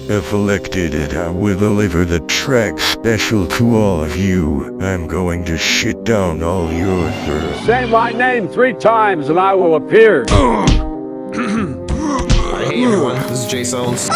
If elected, I will deliver the track special to all of you. I'm going to shit down all your throats. Say my name 3 times and I will appear. Hey everyone, this is Jay Sones.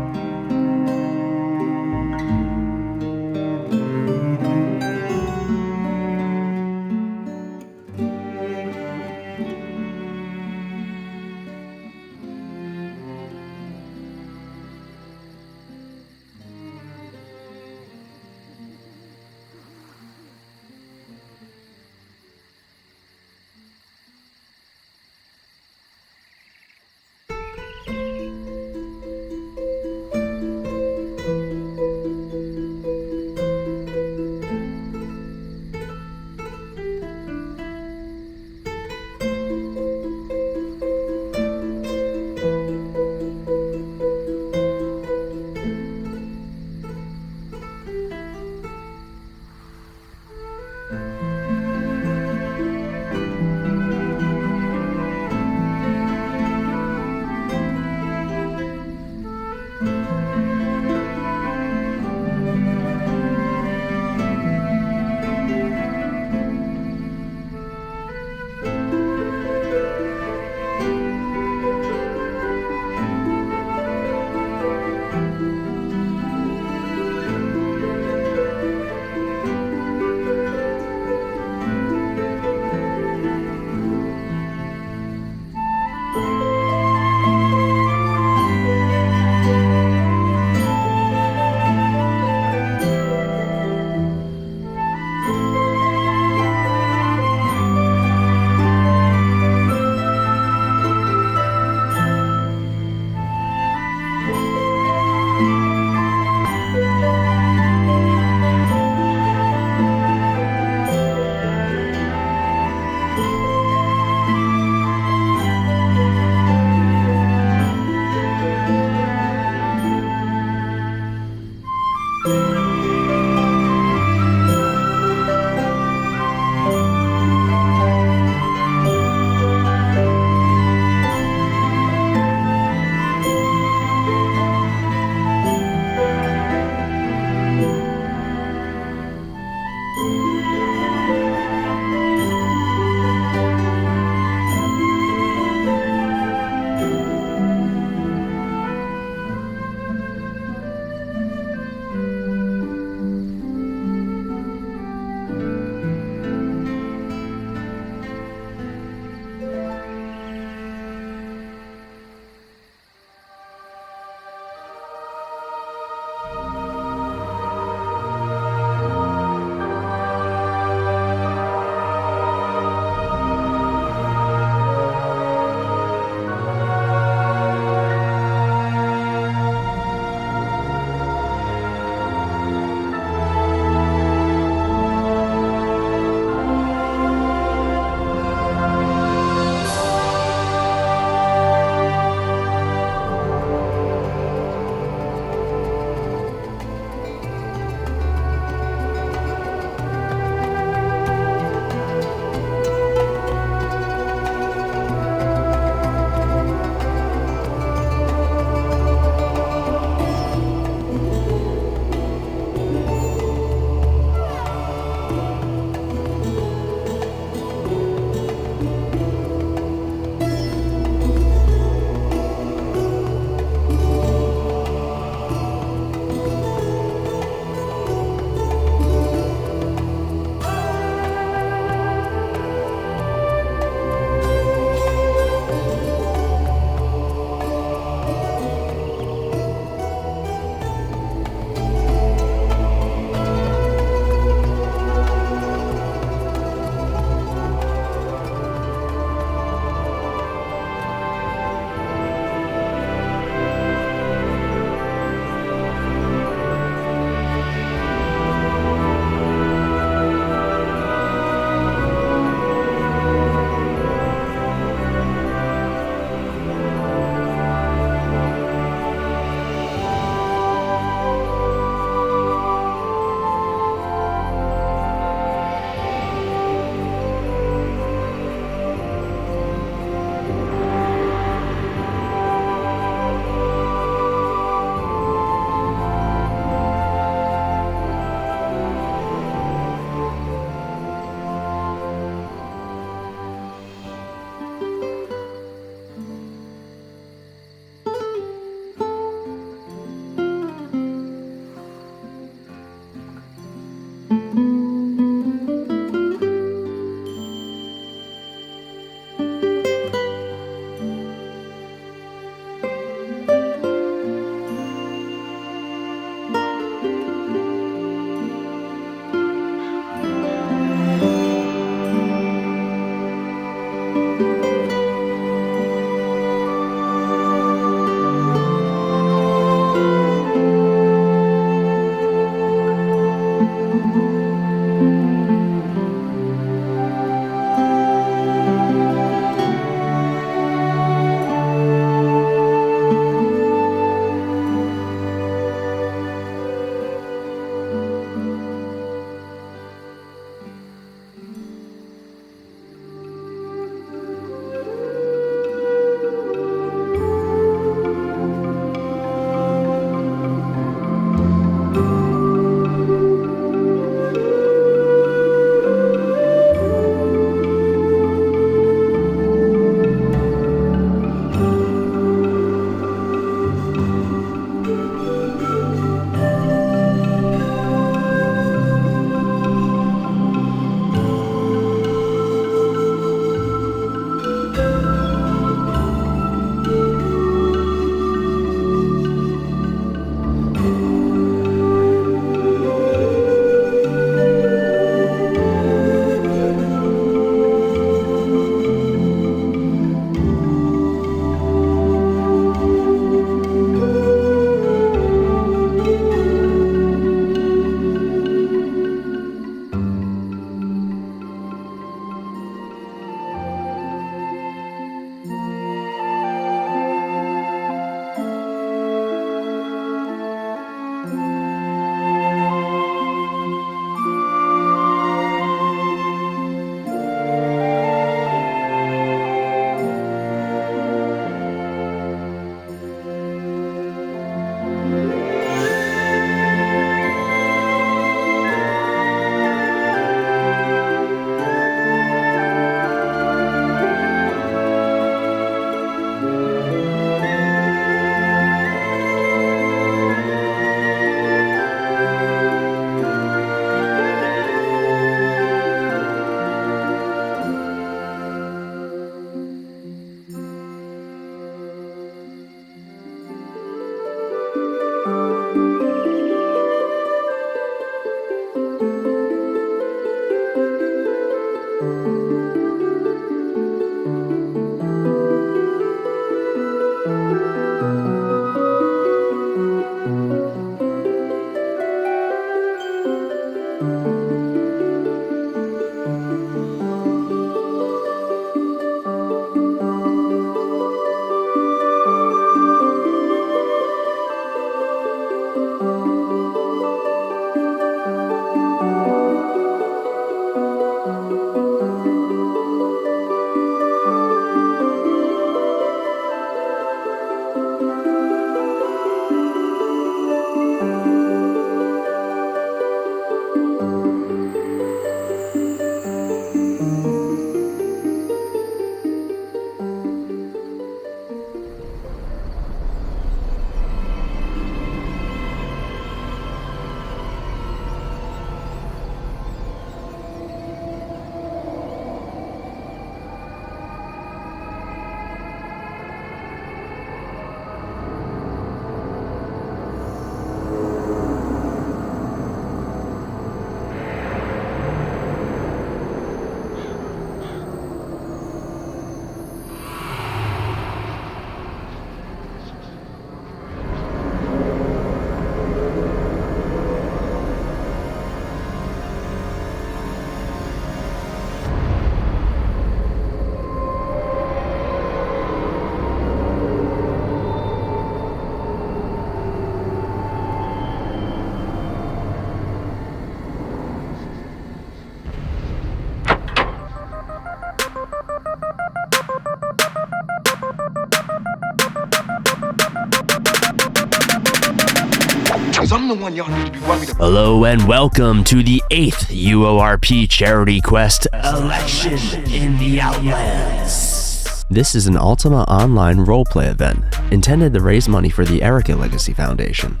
the one y'all need to be worried about. Hello and welcome to the 8th UORP Charity Quest Election in the Outlands. This is an Ultima Online roleplay event intended to raise money for the Erika Legacy Foundation.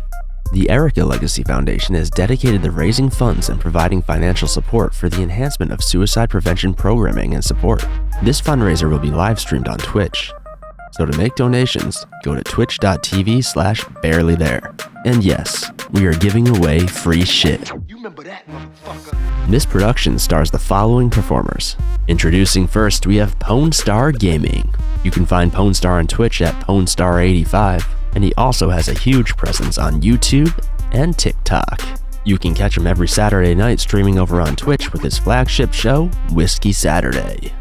The Erika Legacy Foundation is dedicated to raising funds and providing financial support for the enhancement of suicide prevention programming and support. This fundraiser will be live streamed on Twitch. So to make donations, go to twitch.tv/barelythere. And yes, we are giving away free shit. You remember that, motherfucker? This production stars the following performers. Introducing first, we have PwnStar Gaming. You can find PwnStar on Twitch at PwnStar85, and he also has a huge presence on YouTube and TikTok. You can catch him every Saturday night streaming over on Twitch with his flagship show, Whiskey Saturday.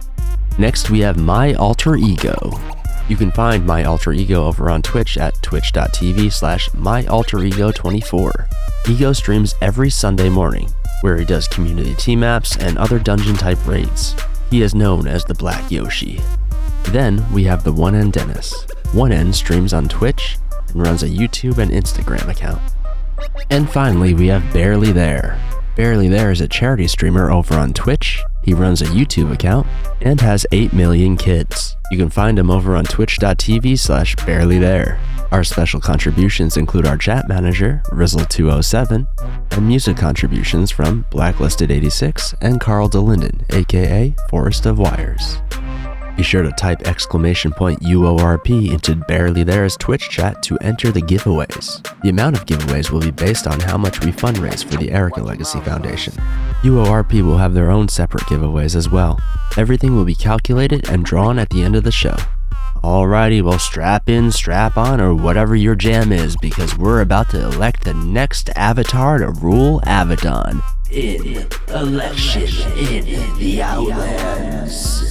Next, we have My Alter Ego. You can find My Alter Ego over on Twitch at twitch.tv/myalterego24. Ego streams every Sunday morning, where he does community team apps and other dungeon-type raids. He is known as the Black Yoshi. Then we have the 1N Denis. 1N streams on Twitch and runs a YouTube and Instagram account. And finally, we have Barely There. Barely There is a charity streamer over on Twitch. He runs a YouTube account and has 8 million kids. You can find him over on twitch.tv/barelythere. Our special contributions include our chat manager, Rizzle207, and music contributions from Blacklisted86 and Carl DeLinden, aka Forest of Wires. Be sure to type !UORP into Barely There's Twitch chat to enter the giveaways. The amount of giveaways will be based on how much we fundraise for the Erika Legacy Foundation. UORP will have their own separate giveaways as well. Everything will be calculated and drawn at the end of the show. Alrighty, well, strap in, strap on, or whatever your jam is, because we're about to elect the next avatar to rule Avedon in Election in the Outlands.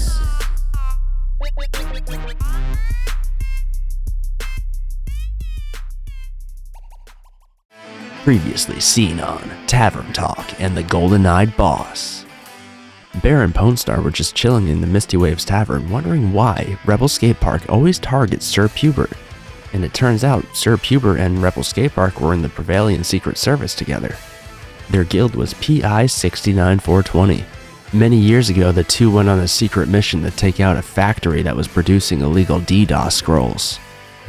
Previously seen on Tavern Talk and the Golden-Eyed Boss. Behr and PwnStar were just chilling in the Misty Waves Tavern, wondering why Rebel Skate Park always targets Sir Pubert. And it turns out Sir Pubert and Rebel Skate Park were in the Prevalian Secret Service together. Their guild was PI 69420. Many years ago, the two went on a secret mission to take out a factory that was producing illegal DDoS scrolls.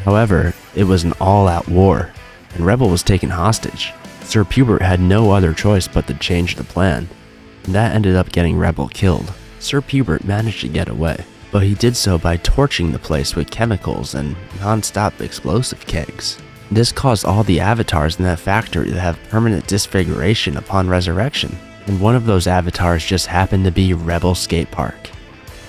However, it was an all-out war, and Rebel was taken hostage. Sir Pubert had no other choice but to change the plan, and that ended up getting Rebel killed. Sir Pubert managed to get away, but he did so by torching the place with chemicals and non-stop explosive kegs. This caused all the avatars in that factory to have permanent disfiguration upon resurrection. And one of those avatars just happened to be Rebel Skate Park.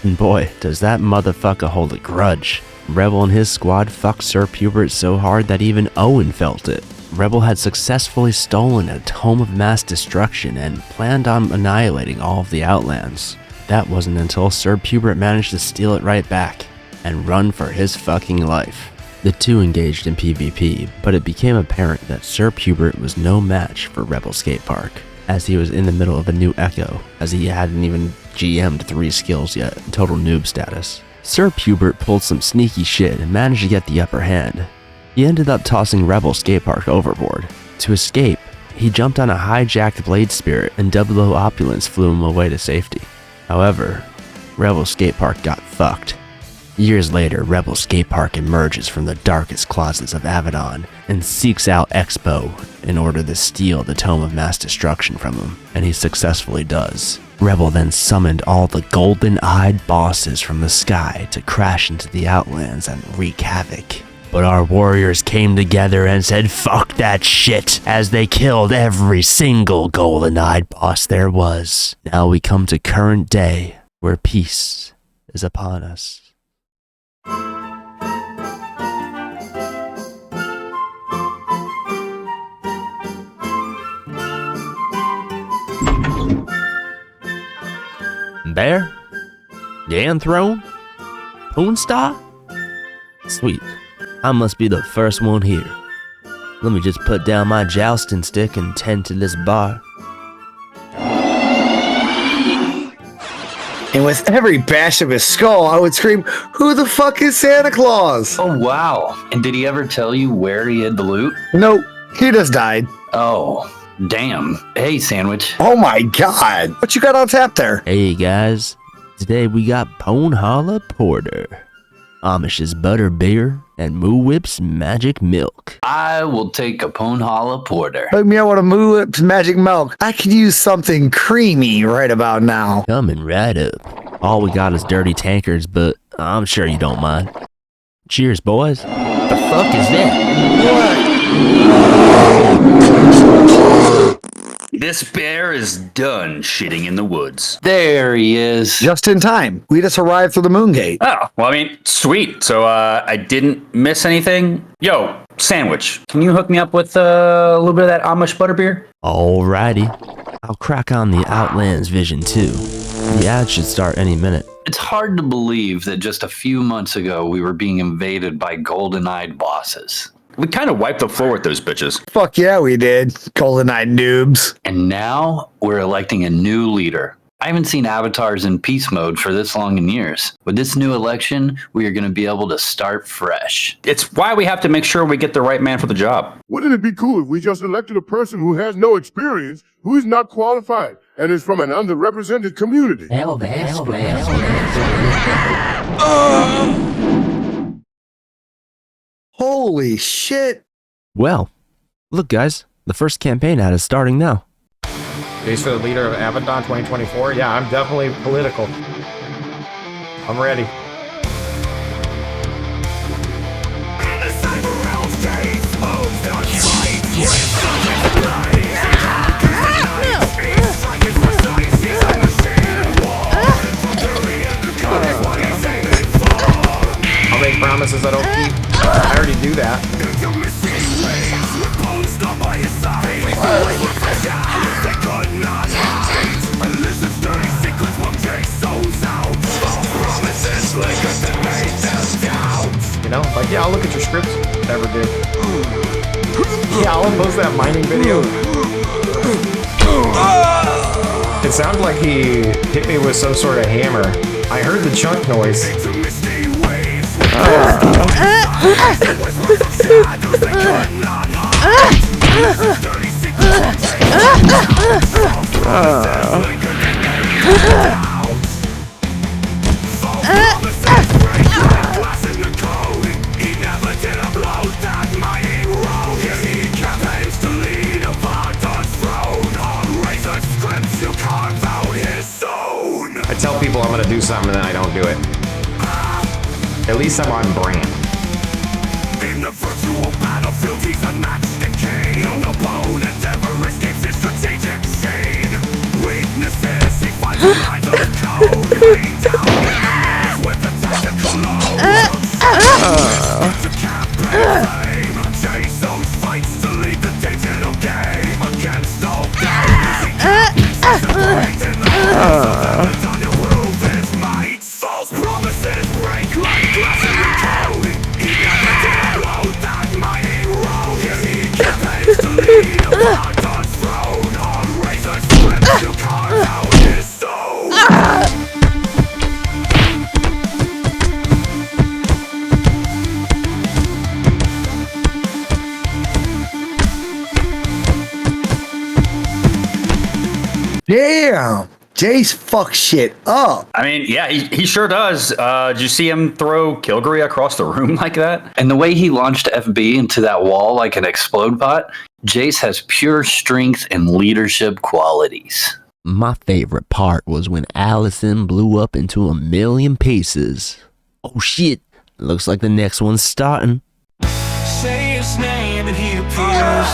And boy, does that motherfucker hold a grudge. Rebel and his squad fucked Sir Pubert so hard that even Owen felt it. Rebel had successfully stolen a tome of mass destruction and planned on annihilating all of the Outlands. That wasn't until Sir Pubert managed to steal it right back and run for his fucking life. The two engaged in PvP, but it became apparent that Sir Pubert was no match for Rebel Skate Park, as he was in the middle of a new echo, as he hadn't even GM'd 3 skills yet, total noob status. Sir Pubert pulled some sneaky shit and managed to get the upper hand. He ended up tossing Rebel Skate Park overboard. To escape, he jumped on a hijacked Blade Spirit and Double O Opulence flew him away to safety. However, Rebel Skate Park got fucked. Years later, Rebel Skate Park emerges from the darkest closets of Avedon and seeks out Expo in order to steal the Tome of Mass Destruction from him, and he successfully does. Rebel then summoned all the golden-eyed bosses from the sky to crash into the Outlands and wreak havoc. But our warriors came together and said fuck that shit as they killed every single golden-eyed boss there was. Now we come to current day, where peace is upon us. Behr? Ganthrone? PwnStar? Sweet. I must be the first one here. Let me just put down my jousting stick and tend to this bar. And with every bash of his skull, I would scream, "Who the fuck is Santa Claus?" Oh, wow. And did he ever tell you where he hid the loot? Nope, he just died. Oh, damn. Hey, Sandwich. Oh my god. What you got on tap there? Hey guys, today we got Pone Holla Porter, Amish's Butter Beer, and Moo Whip's Magic Milk. I will take a Pone Holla Porter. Hook me up with a Moo Whip's magic milk. I could use something creamy right about now. Coming right up. All we got is dirty tankards, but I'm sure you don't mind. Cheers, boys. The fuck is that? This bear is done shitting in the woods. There he is. Just in time. We just arrived through the moon gate. Oh, well, I mean, sweet. So, I didn't miss anything. Yo, Sandwich, can you hook me up with a little bit of that Amish butterbeer? Alrighty. I'll crack on the Outlands Vision 2. The ad should start any minute. It's hard to believe that just a few months ago we were being invaded by golden-eyed bosses. We kind of wiped the floor with those bitches. Fuck yeah, we did. Golden-eyed noobs. And now we're electing a new leader. I haven't seen avatars in peace mode for this long in years. With this new election, we are going to be able to start fresh. It's why we have to make sure we get the right man for the job. Wouldn't it be cool if we just elected a person who has no experience, who is not qualified, and is from an underrepresented community? Holy shit. Well, look guys, the first campaign ad is starting now. Jace for the leader of Abaddon 2024? Yeah, I'm definitely political. I'm ready. I'll make promises I don't keep. I already do that. You know, like, yeah, I'll look at your scripts. Never did. Yeah, I'll post that mining video. It sounded like he hit me with some sort of hammer. I heard the chunk noise. I tell people I'm gonna do something and then I don't do it. At least I'm on brand. In the virtual battlefield, he's unmatched in Kane. On the bone, endeavor escapes his strategic chain. Weaknesses, he finds the lines of code. Laying down enemies with a tactical load. To campaign flame, Jason's fights to lead the digital game. Against all game, he separates in the hands of the roof his might. False promises break like glass in the code. He never did blow that mighty road. He campaigns to lead a Abaddon's throne. On razor's flips to carve out his soul. Damn. Jace fucks shit up. I mean, yeah, he sure does. Did you see him throw Kilgary across the room like that? And the way he launched FB into that wall like an explode pot, Jace has pure strength and leadership qualities. My favorite part was when Allison blew up into a million pieces. Oh shit, looks like the next one's starting. Say his name and he appears.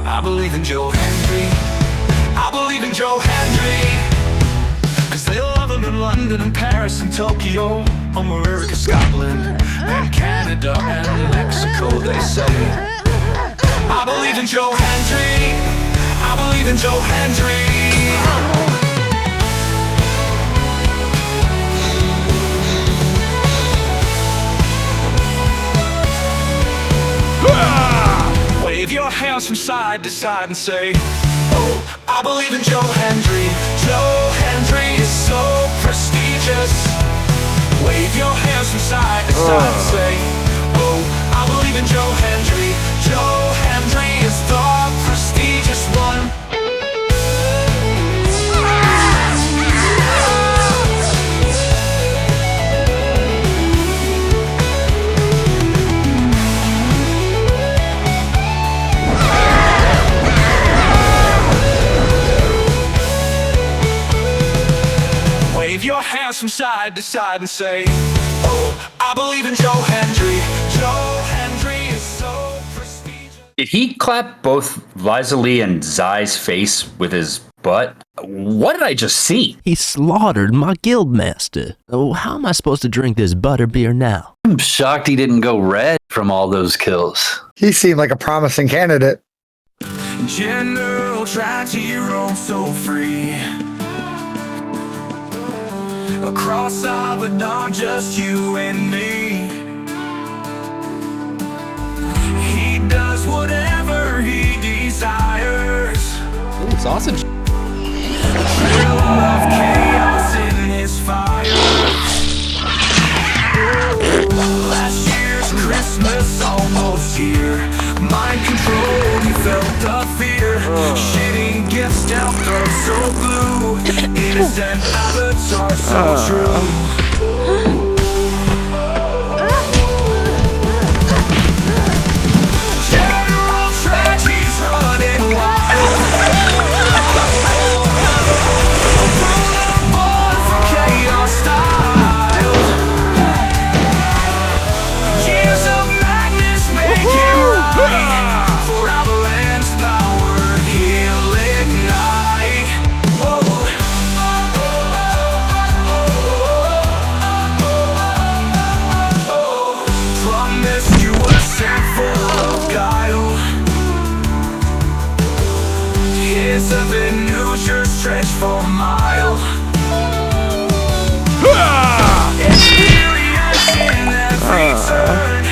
I believe in Joe Henry. I believe in Joe Henry. Cause they love him in London and Paris and Tokyo, America, Scotland, and Canada and Mexico, they say. I believe in Joe Henry. I believe in Joe Henry. Wave your hands from side to side and say, oh, I believe in Joe Henry. Joe Henry is so prestigious. Wave your hands from side to side and say, oh, I believe in Joe Henry. Joe Henry is the from side to side and say, oh, I believe in Joe Hendry. Joe Hendry is so prestigious. Did he clap both Visely and Zai's face with his butt? What did I just see? He slaughtered my guildmaster. Oh, how am I supposed to drink this butterbeer now? I'm shocked he didn't go red from all those kills. He seemed like a promising candidate. General tragedy roam so free across Abaddon, just you and me. He does whatever he desires. Ooh, sausage. Thrill of chaos in his fire. Last year's Christmas almost here. Mind control, he felt the fear. Shitting gifts down throat so blue. Innocent avatar so true. General tragedies running wild. Born for chaos style. Years of madness make it right. For Outlands power he'll ignite. Promise you a sample of guile. His avenues stretch for a mile. Experience in every turn.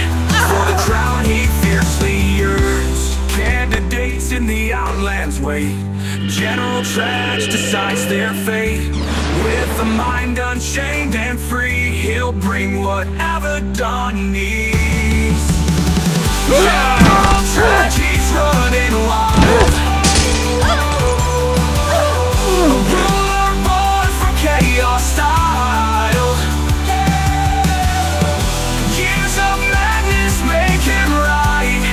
For the crown he fiercely yearns. Candidates in the Outlands wait. General Trash decides their fate. With a mind unchained and free, he'll bring what Abaddon needs. General Tragedy's running wild. A ruler born for chaos style. Years of madness make him right.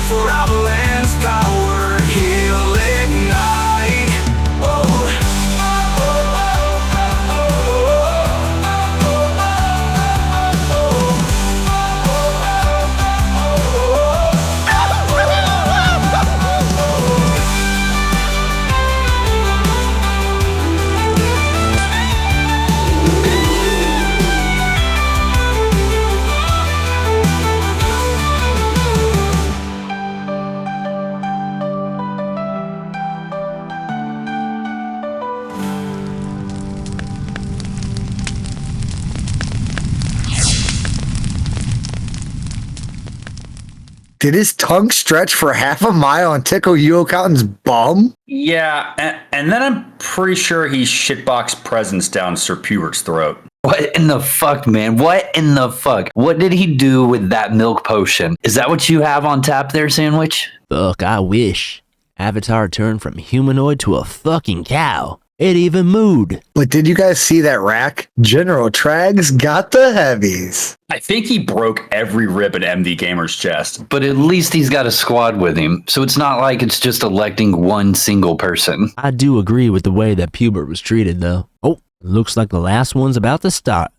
For Outlands power he'll ignite. Did his tongue stretch for half a mile and tickle UO Cotton's bum? Yeah, and then I'm pretty sure he shitboxed presents down Sir Pubert's throat. What in the fuck, man? What in the fuck? What did he do with that milk potion? Is that what you have on tap there, Sandwich? Fuck, I wish. Avatar turned from humanoid to a fucking cow. It even mooed. But did you guys see that rack? General Trags got the heavies. I think he broke every rib in MD Gamer's chest. But at least he's got a squad with him, so it's not like it's just electing one single person. I do agree with the way that Pubert was treated, though. Oh, looks like the last one's about to start.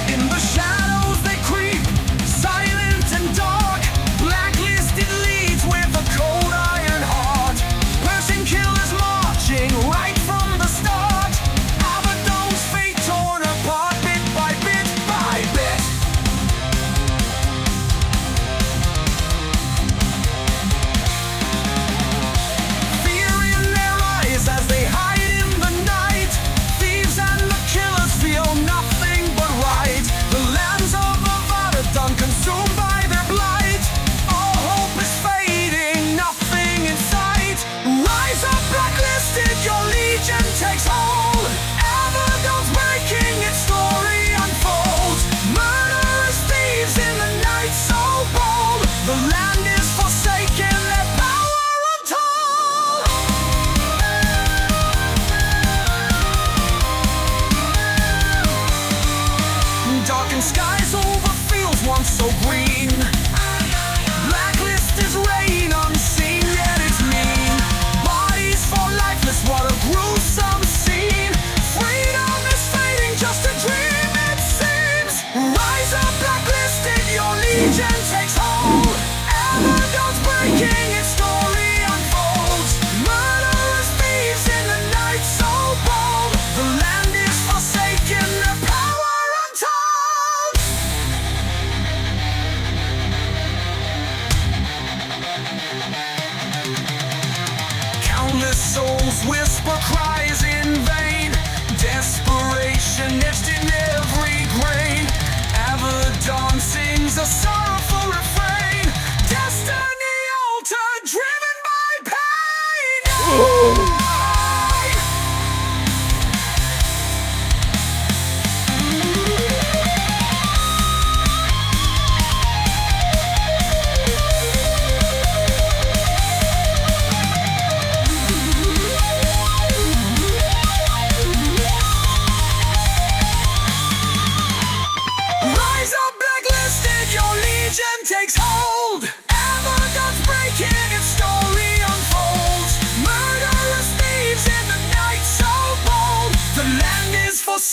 In the shadows they creep, silent and dark. Blacklisted leads with a cold iron heart. Person killers marching right from the start. Abaddon's fate torn apart bit by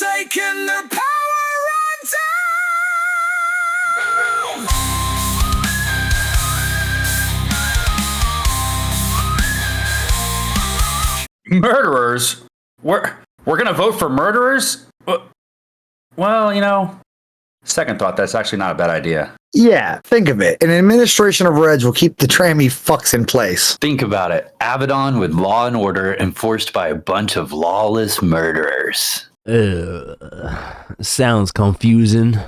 forsaken their power until Murderers? We're gonna vote for murderers? Well, you know, second thought, that's actually not a bad idea. Yeah, think of it. An administration of Reds will keep the trammy fucks in place. Think about it. Abaddon with law and order enforced by a bunch of lawless murderers. Sounds confusing.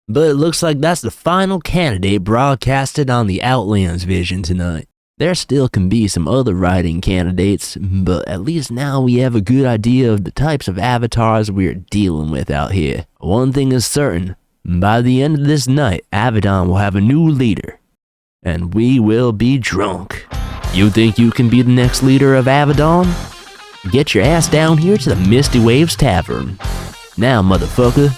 But it looks like that's the final candidate broadcasted on the Outlands vision tonight. There still can be some other writing candidates, but at least now we have a good idea of the types of avatars we are dealing with out here. One thing is certain, by the end of this night, Abaddon will have a new leader, and we will be drunk. You think you can be the next leader of Abaddon? Get your ass down here to the Misty Waves Tavern. Now, motherfucker.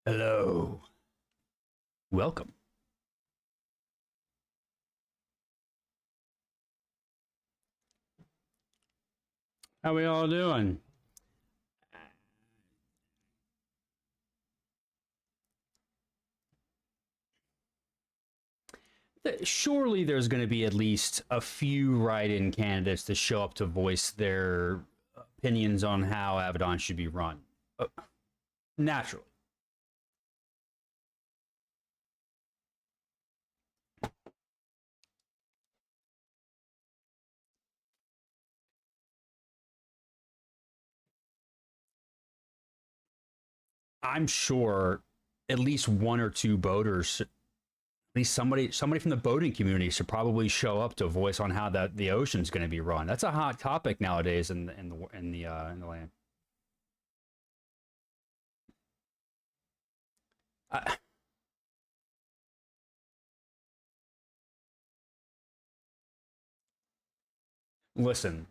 Hello. Welcome. How we all doing? Surely there's going to be at least a few write-in candidates to show up to voice their opinions on how Abaddon should be run. Naturally. I'm sure at least one or two voters, at least somebody from the boating community should probably show up to voice on how the ocean's going to be run. That's a hot topic nowadays in the land. Listen,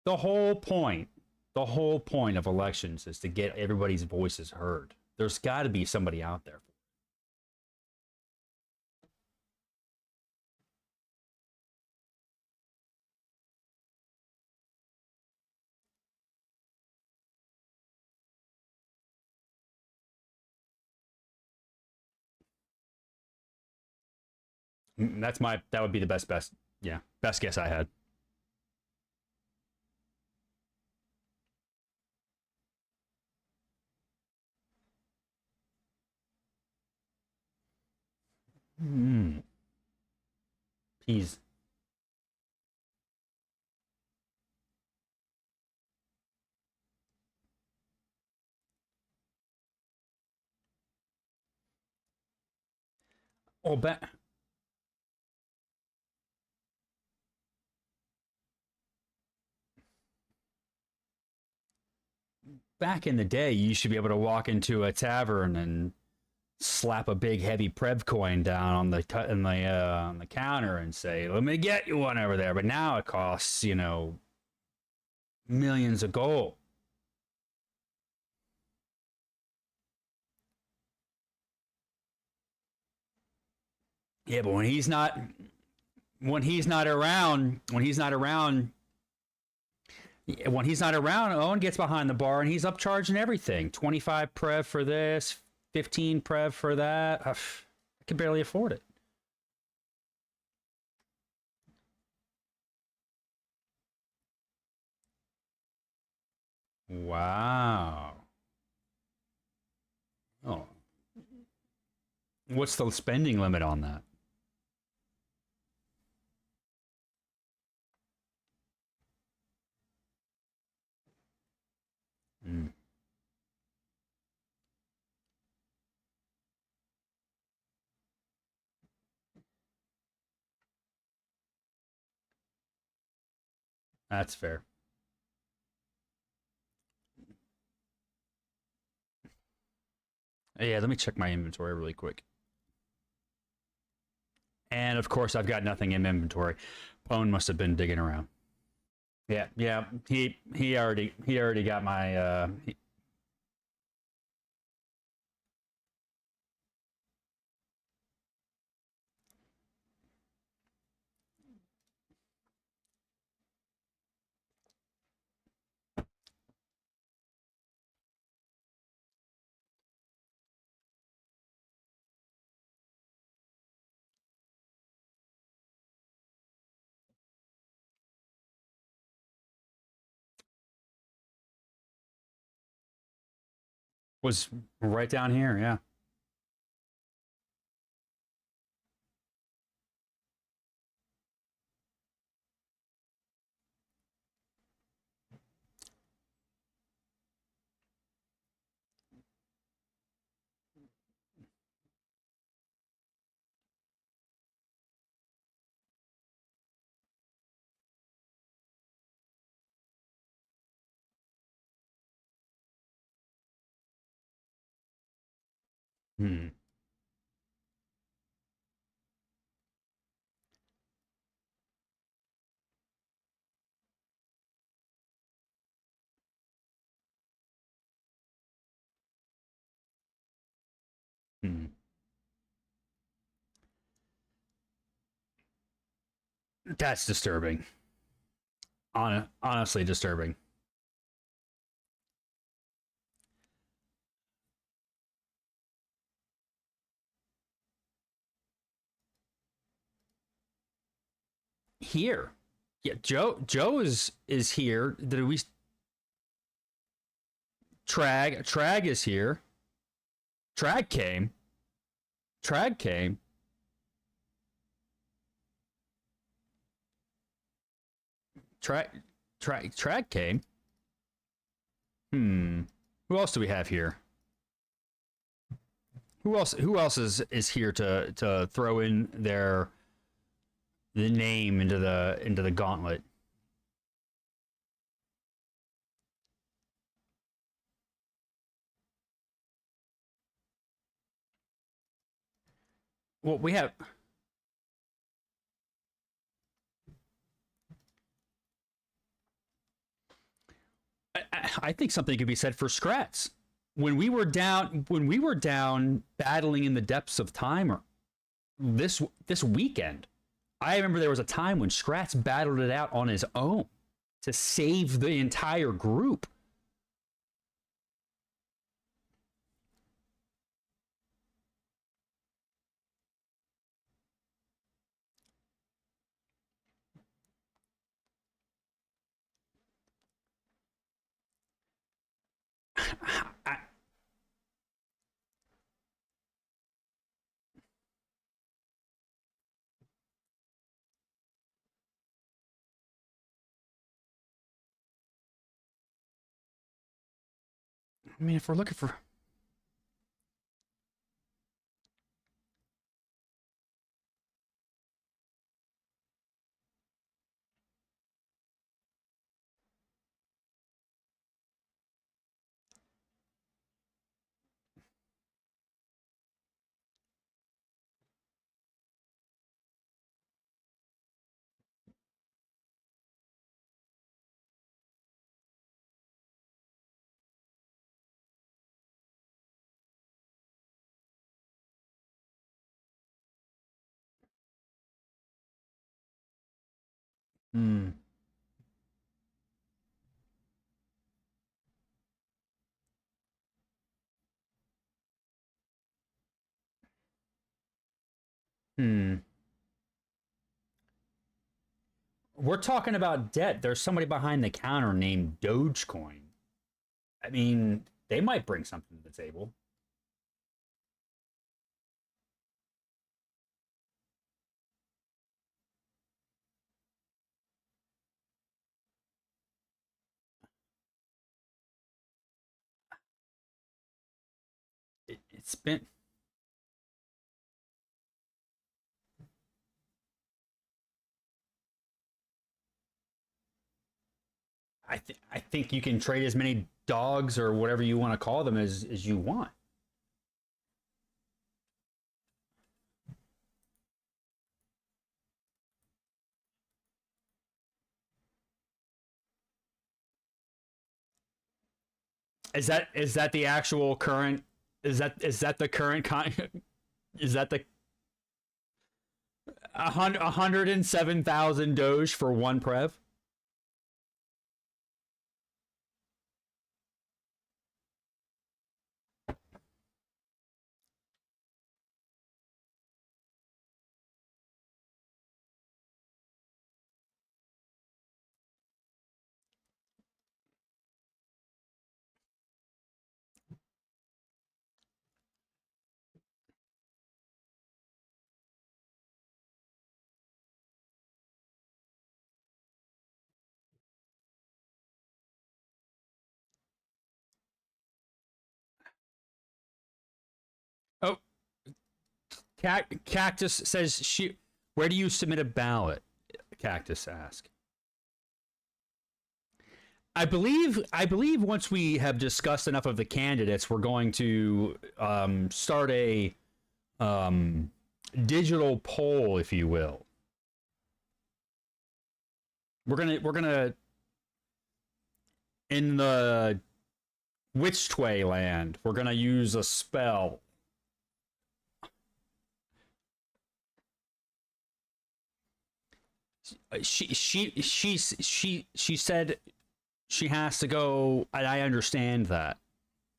the whole point of elections is to get everybody's voices heard. There's got to be somebody out there. That would be the best guess I had. Peas. Oh, back in the day, you used to be able to walk into a tavern and slap a big heavy Prev coin down on the counter and say, "Let me get you one over there." But now it costs, millions of gold. Yeah, but when he's not around, Owen gets behind the bar and he's upcharging everything. 25 Prev for this, 15 Prev for that. I can barely afford it. Wow. Oh. What's the spending limit on that? Mm. That's fair. Yeah, let me check my inventory really quick. And of course, I've got nothing in inventory. Pone must have been digging around. Yeah, yeah. He already got my was right down here. Yeah. Hmm. Hmm. That's disturbing. Honestly disturbing. Here. Yeah, Joe is here. Did we Trag is here. Trag came. Trag came. Trag came. Who else do we have here? Who else is here to throw in the name into the gauntlet? Well, we have I think something could be said for Scrats. When we were down battling in the depths of time, or this weekend, I remember there was a time when Scrats battled it out on his own to save the entire group. I mean, if we're looking for... Hmm. Hmm. We're talking about debt. There's somebody behind the counter named Dogecoin. I mean, they might bring something to the table. It's been. I think you can trade as many dogs or whatever you want to call them as you want. Is that the actual current? Is that the current is that the 107,000 Doge for one Prev? Oh, Cactus says she. Where do you submit a ballot? Cactus asked. I believe once we have discussed enough of the candidates, we're going to start a digital poll, if you will. We're gonna in the Witchtway land, we're gonna use a spell. She said she has to go, and I understand that.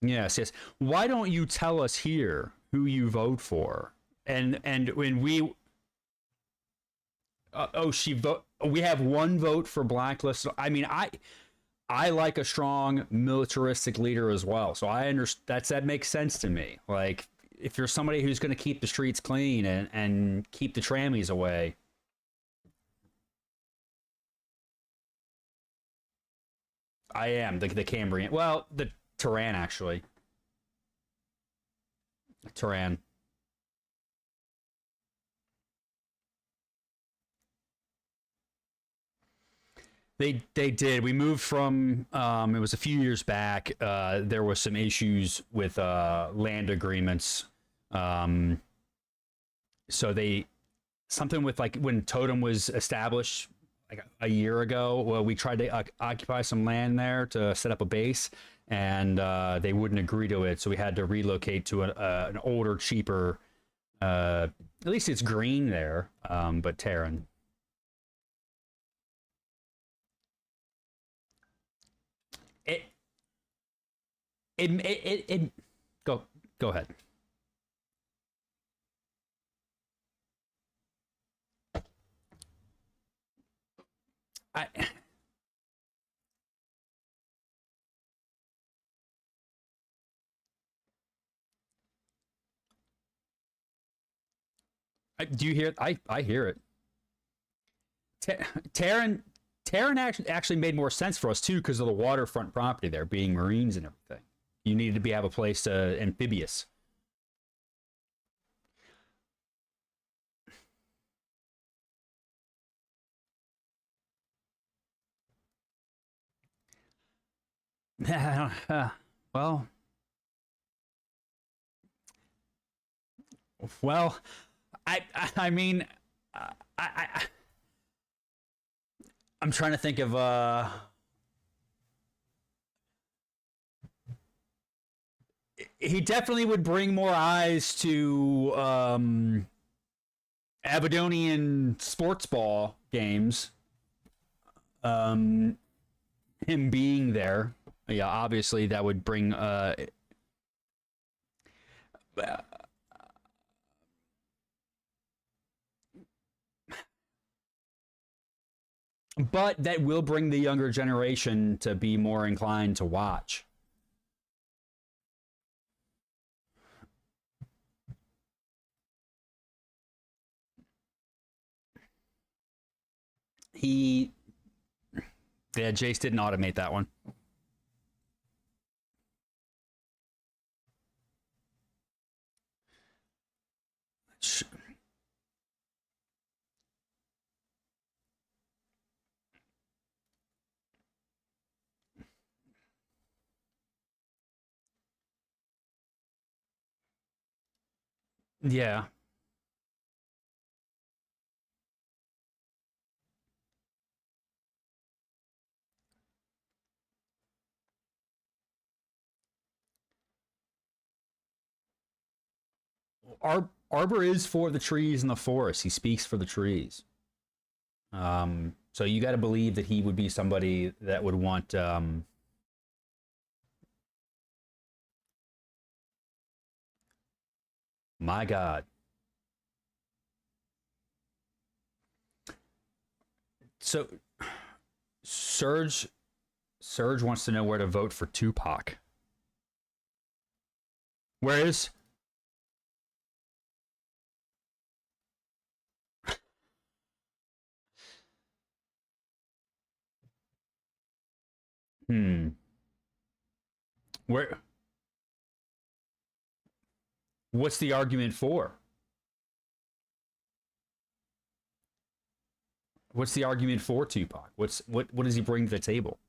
Yes. Why don't you tell us here who you vote for? And when we we have one vote for blacklist. I mean, I like a strong militaristic leader as well. So I understand that makes sense to me. Like, if you're somebody who's going to keep the streets clean and keep the trammies away. I am the Cambrian. Well, the Turan, actually. Turan. They did. We moved from it was a few years back. There was some issues with land agreements. So something with, like, when Totem was established like a year ago, well, we tried to occupy some land there to set up a base, and they wouldn't agree to it. So we had to relocate to an older, cheaper. At least it's green there, but Terran. It go ahead. Do you hear it? I hear it. Terran actually made more sense for us too, because of the waterfront property there being marines and everything. You needed to have a place to amphibious. Well, I mean, I'm trying to think of he definitely would bring more eyes to Aberdonian sports ball games. Him being there, yeah, obviously that would bring but that will bring the younger generation to be more inclined to watch. Yeah, Jace didn't automate that one. Yeah. Arbor is for the trees and the forest. He speaks for the trees. So you got to believe that he would be somebody that would want. My God. So Surge wants to know where to vote for Tupac. Where is? Where? What's the argument for? What's the argument for Tupac? What does he bring to the table?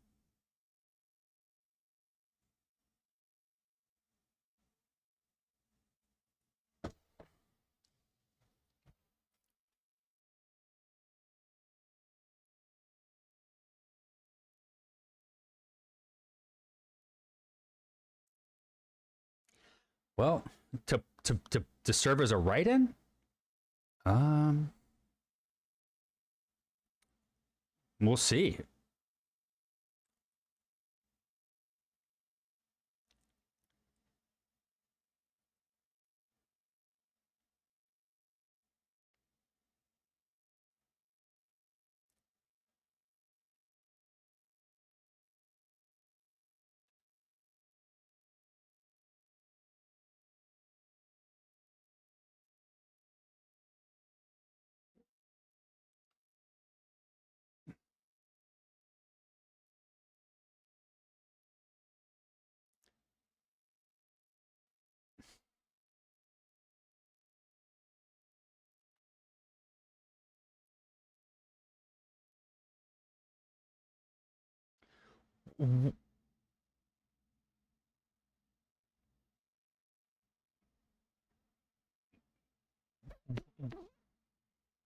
Well, to serve as a write-in? We'll see.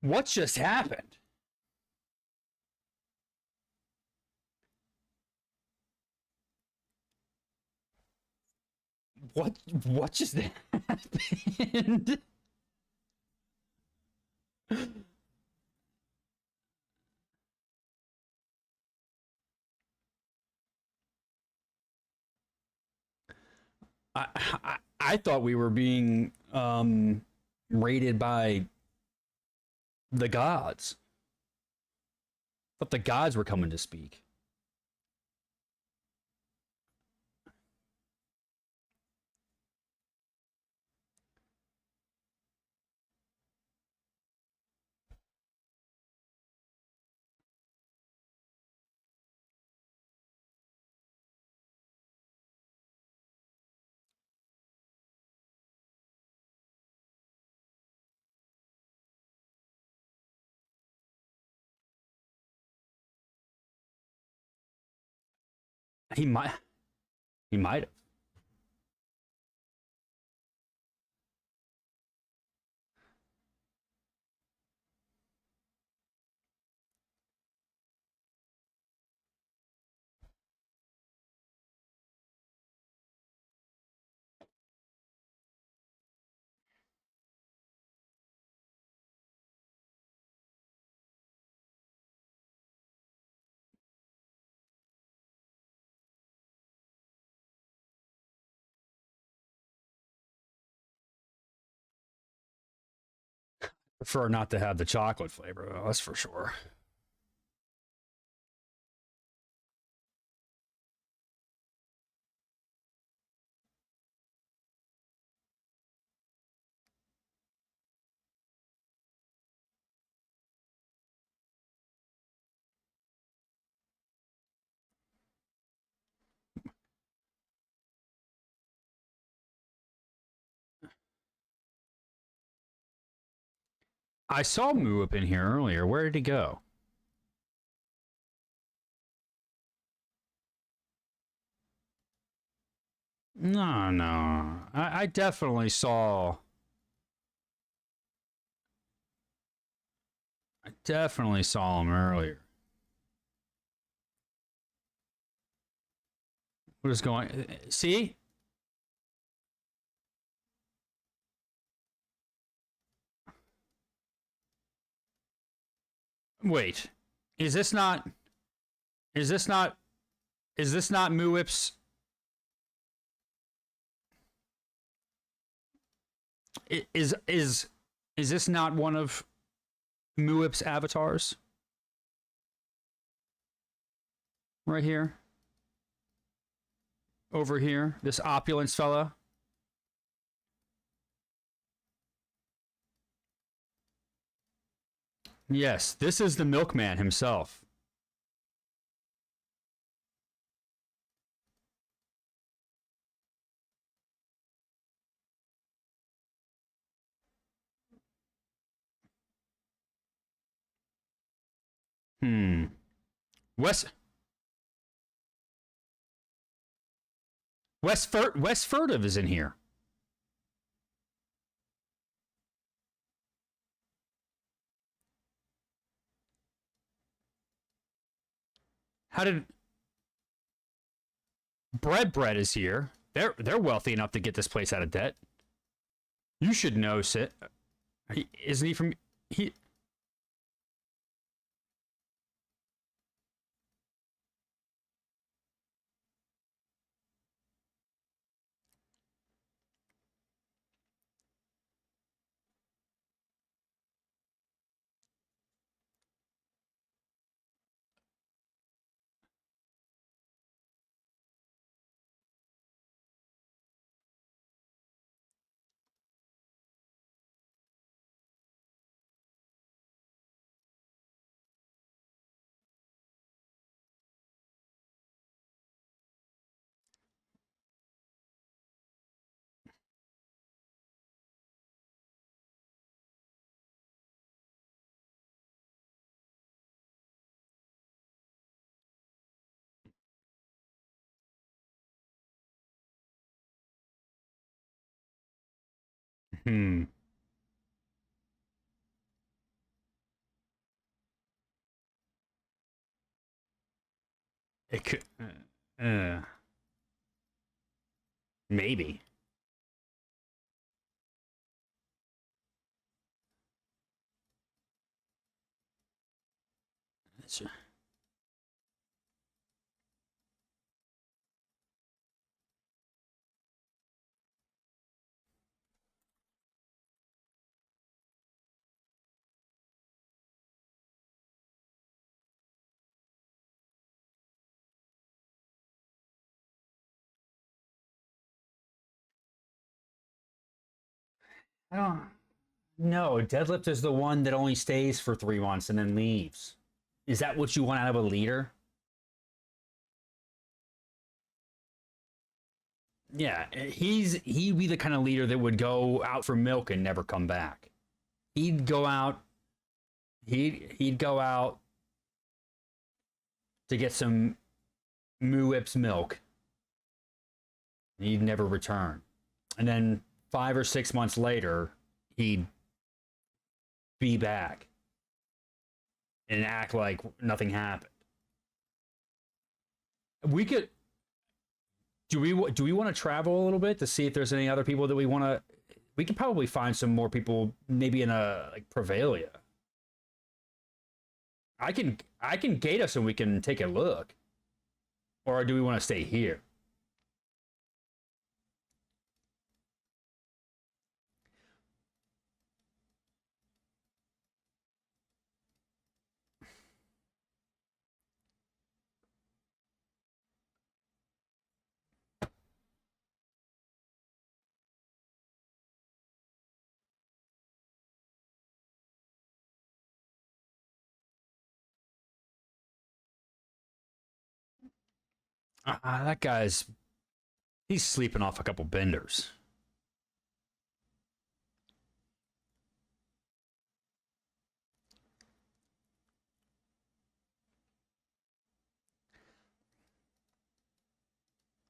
What just happened? What just happened? I thought we were being rated by the gods. I thought the gods were coming to speak. He might have. Prefer not to have the chocolate flavor, though, that's for sure. I saw Moo up in here earlier. Where did he go? No, no. I definitely saw... I definitely saw him earlier. What is going... See? Wait. Is this not... Is this not... Is this not Mooip's... Is this not one of Mooip's avatars? Right here. Over here. This opulence fella. Yes, this is the milkman himself. Wes Furtive is in here. How did Bread is here? They're wealthy enough to get this place out of debt. You should know, Sit. Isn't he from he? It could, maybe. That's, I don't know. Deadlift is the one that only stays for 3 months and then leaves. Is that what you want out of a leader? Yeah, he'd be the kind of leader that would go out for milk and never come back. He'd go out. He'd go out to get some Mooip's milk. He'd never return, and then 5 or 6 months later, he'd be back and act like nothing happened. We could. Do we want to travel a little bit to see if there's any other people that we want to? We could probably find some more people, maybe in a like Prevalia. I can gate us and we can take a look, or do we want to stay here? That he's sleeping off a couple benders.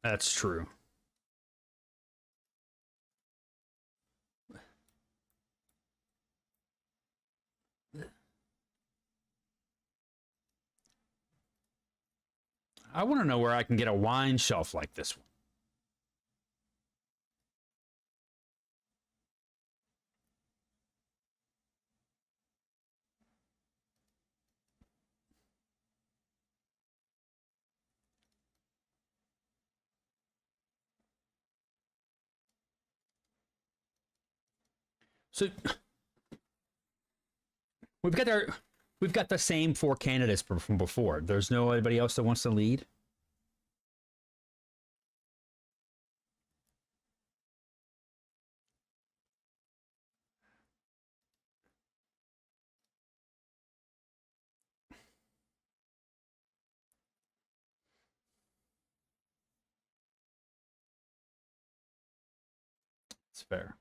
That's true. I want to know where I can get a wine shelf like this one. So we've got the same 4 candidates from before. There's nobody else that wants to lead. It's fair.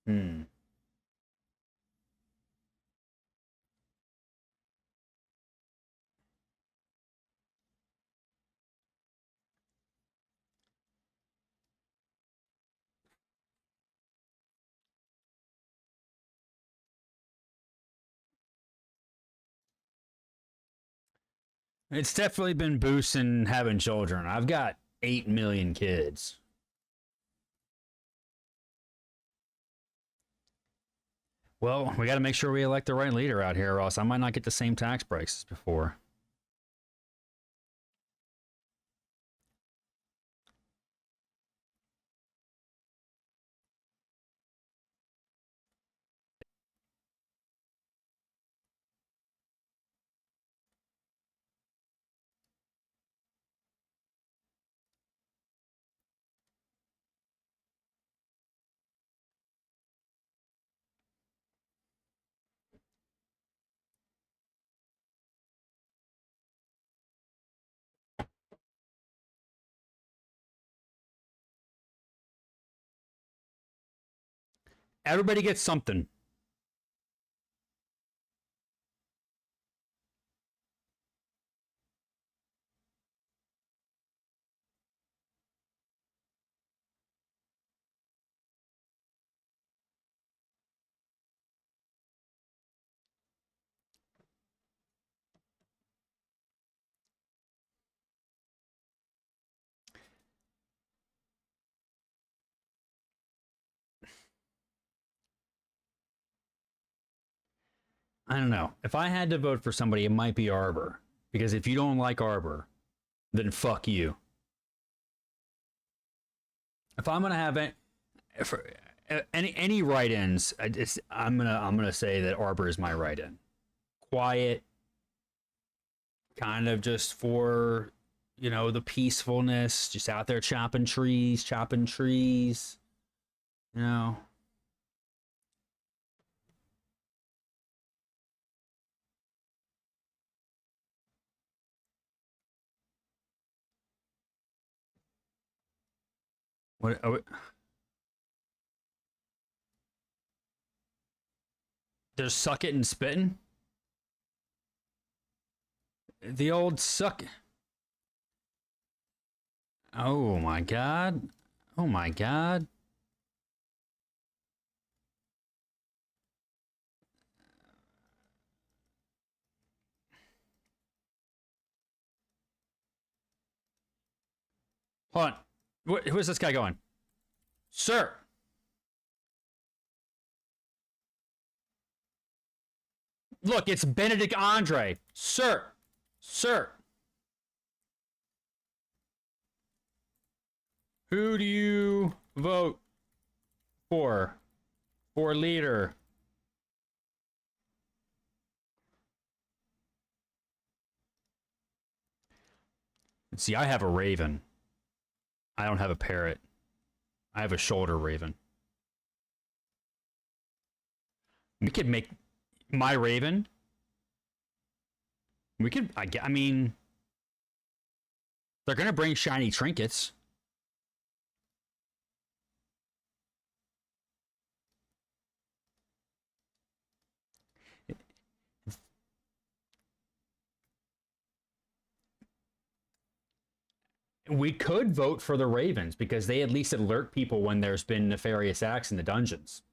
Hmm. It's definitely been boosting having children. I've got 8 million kids. Well, we got to make sure we elect the right leader out here, or else I might not get the same tax breaks as before. Everybody gets something. I don't know. If I had to vote for somebody, it might be Arbor. Because if you don't like Arbor, then fuck you. If I'm gonna have any write-ins, I'm gonna say that Arbor is my write-in. Quiet, kind of just for, you know, the peacefulness, just out there chopping trees, you know. What are we, there's suck it and spitting? The old suck. Oh my god. Oh my god. Hold on. Where's this guy going? Sir. Look, it's Benedict Andre. Sir. Sir. Who do you vote for leader? See, I have a raven. I don't have a parrot. I have a shoulder raven. We could make my raven. We could, I mean, they're going to bring shiny trinkets. We could vote for the Ravens because they at least alert people when there's been nefarious acts in the dungeons.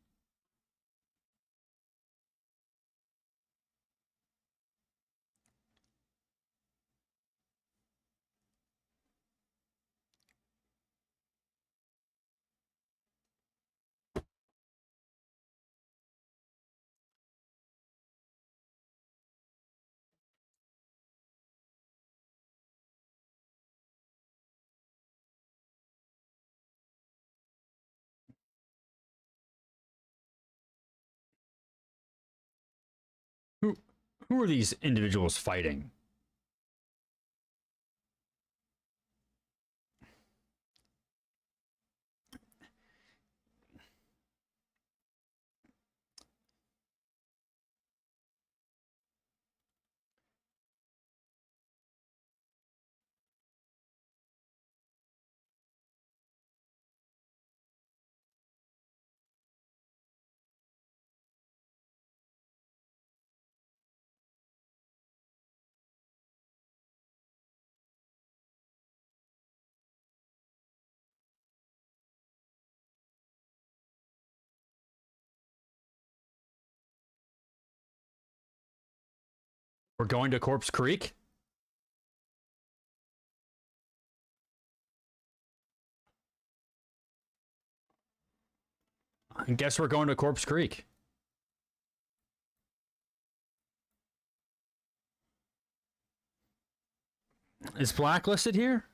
Who are these individuals fighting? We're going to Corpse Creek? I guess we're going to Corpse Creek. Is Blacklisted here?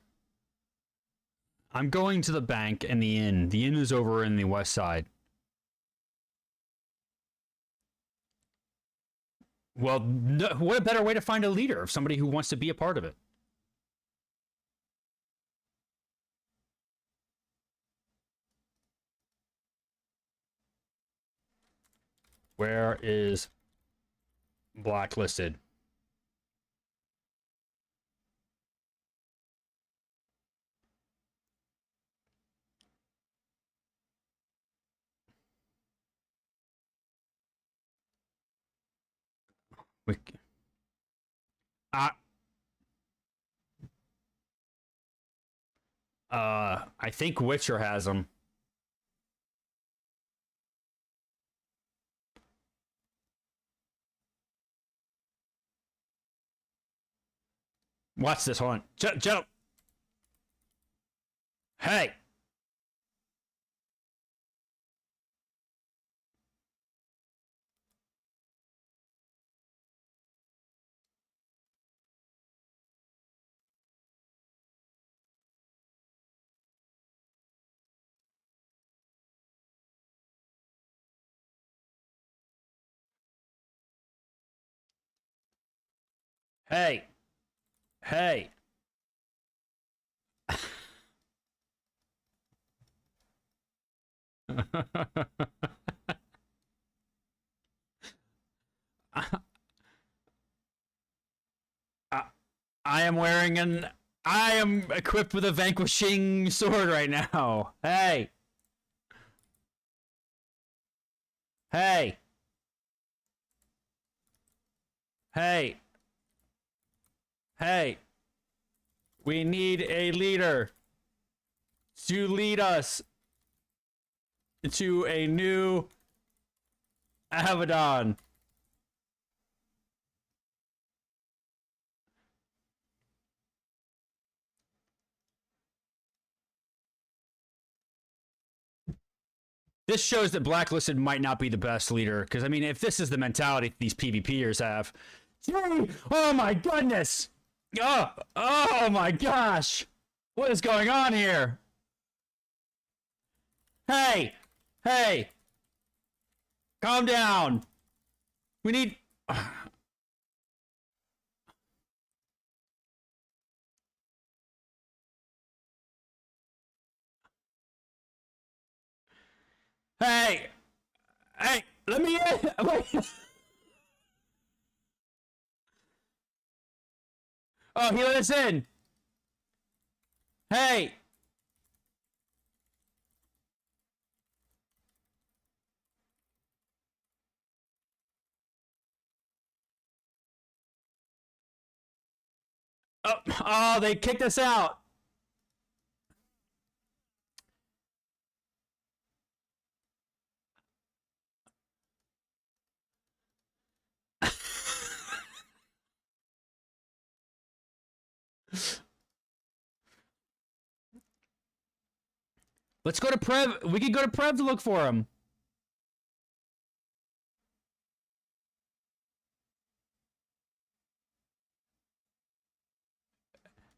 I'm going to the bank and the inn. The inn is over in the west side. Well, no, what a better way to find a leader of somebody who wants to be a part of it. Where is Blacklisted? We, I think Witcher has them. Watch this, hold on. Joe! Hey! Hey! Hey! I am wearing an... I am equipped with a vanquishing sword right now. Hey! Hey! Hey! Hey! We need a leader to lead us to a new Abaddon. This shows that Blacklisted might not be the best leader, because, I mean, if this is the mentality these PvPers have... Oh my goodness! Oh my gosh! What is going on here? Hey! Hey! Calm down! We need... Hey! Hey! Let me in! Wait! Oh, he let us in! Hey! Oh, they kicked us out! Let's go to Prev. We could go to Prev to look for him.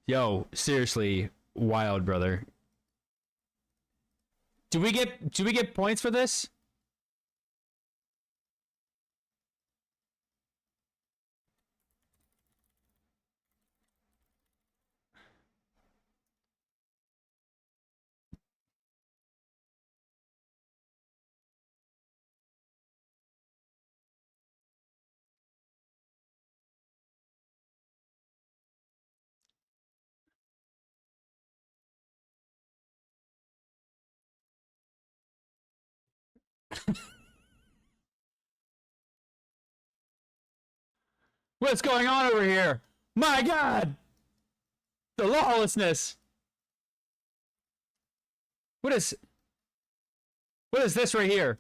Yo, seriously, wild, brother. Do we get points for this? What's going on over here? My God! The lawlessness! What is this right here?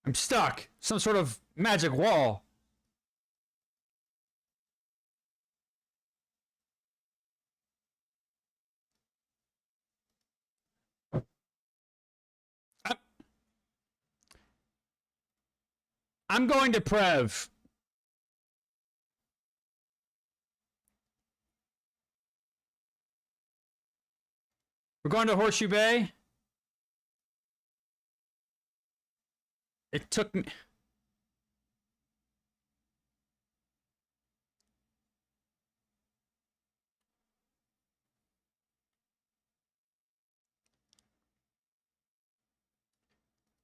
I'm stuck. Some sort of magic wall. I'm going to Prev. We're going to Horseshoe Bay. It took me...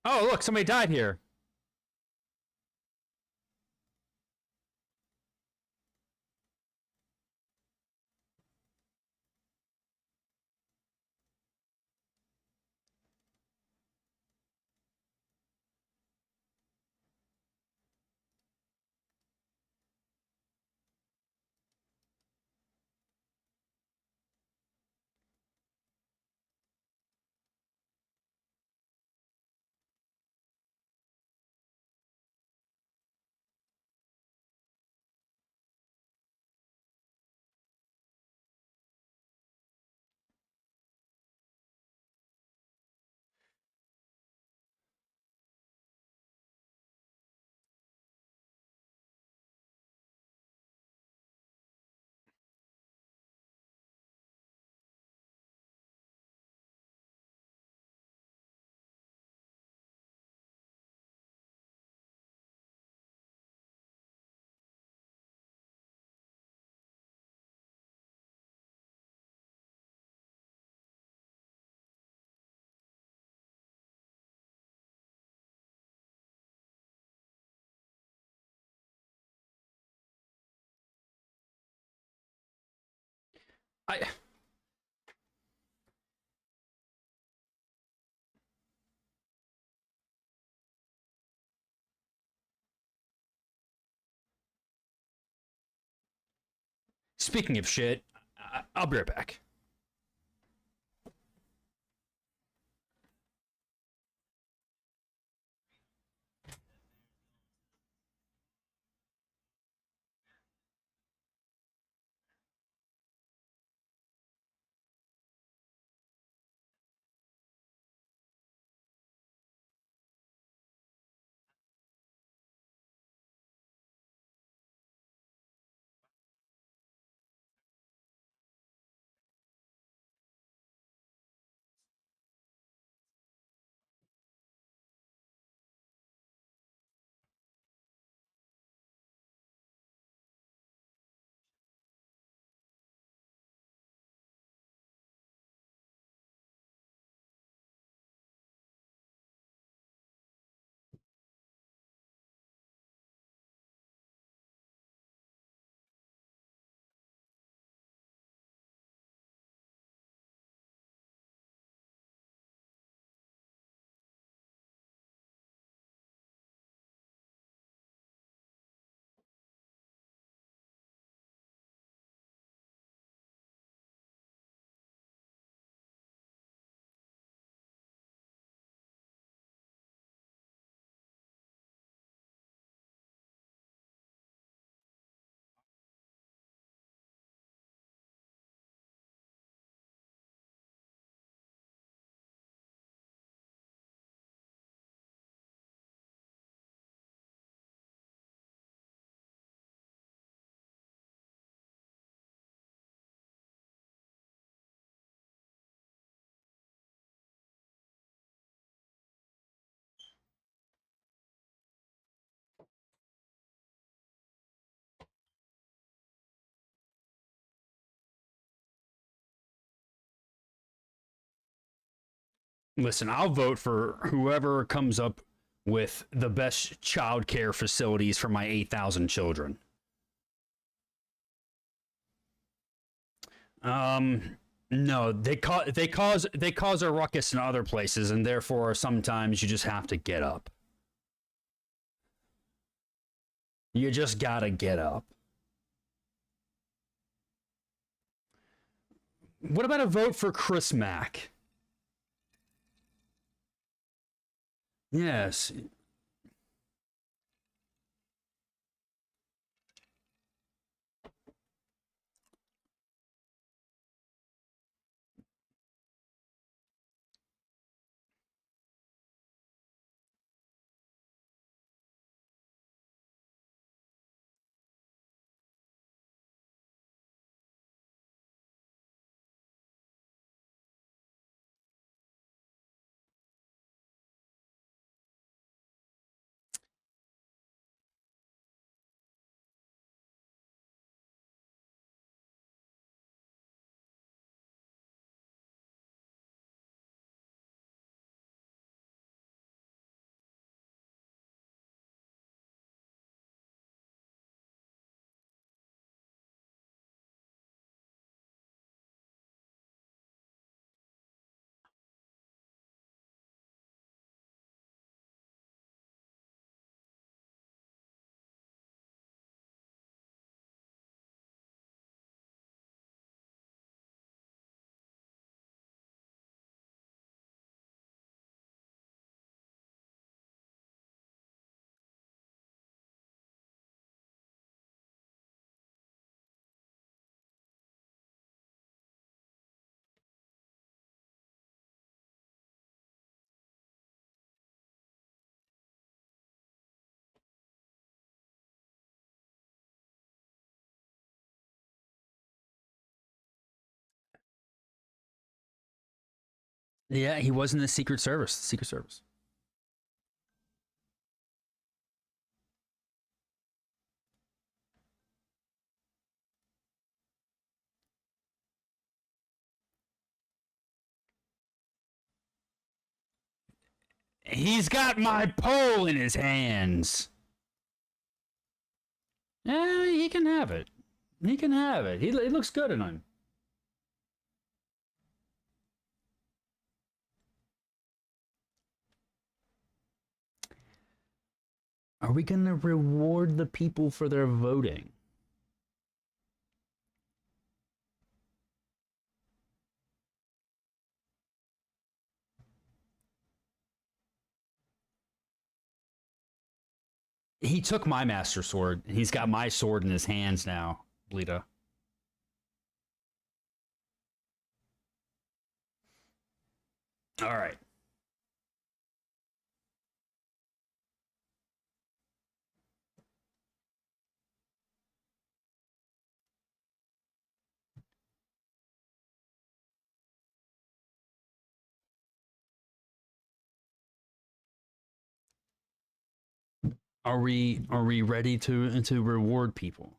Oh, look, somebody died here. I... Speaking of shit, I'll be right back. Listen, I'll vote for whoever comes up with the best child care facilities for my 8,000 children. No, they cause a ruckus in other places, and therefore sometimes you just have to get up. You just gotta get up. What about a vote for Chris Mack? Yes. Yeah, he was in the Secret Service. Secret Service. He's got my pole in his hands. Yeah, he can have it. He can have it. He looks good in him. Are we going to reward the people for their voting? He took my master sword. He's got my sword in his hands now, Lita. All right. Are we ready to reward people?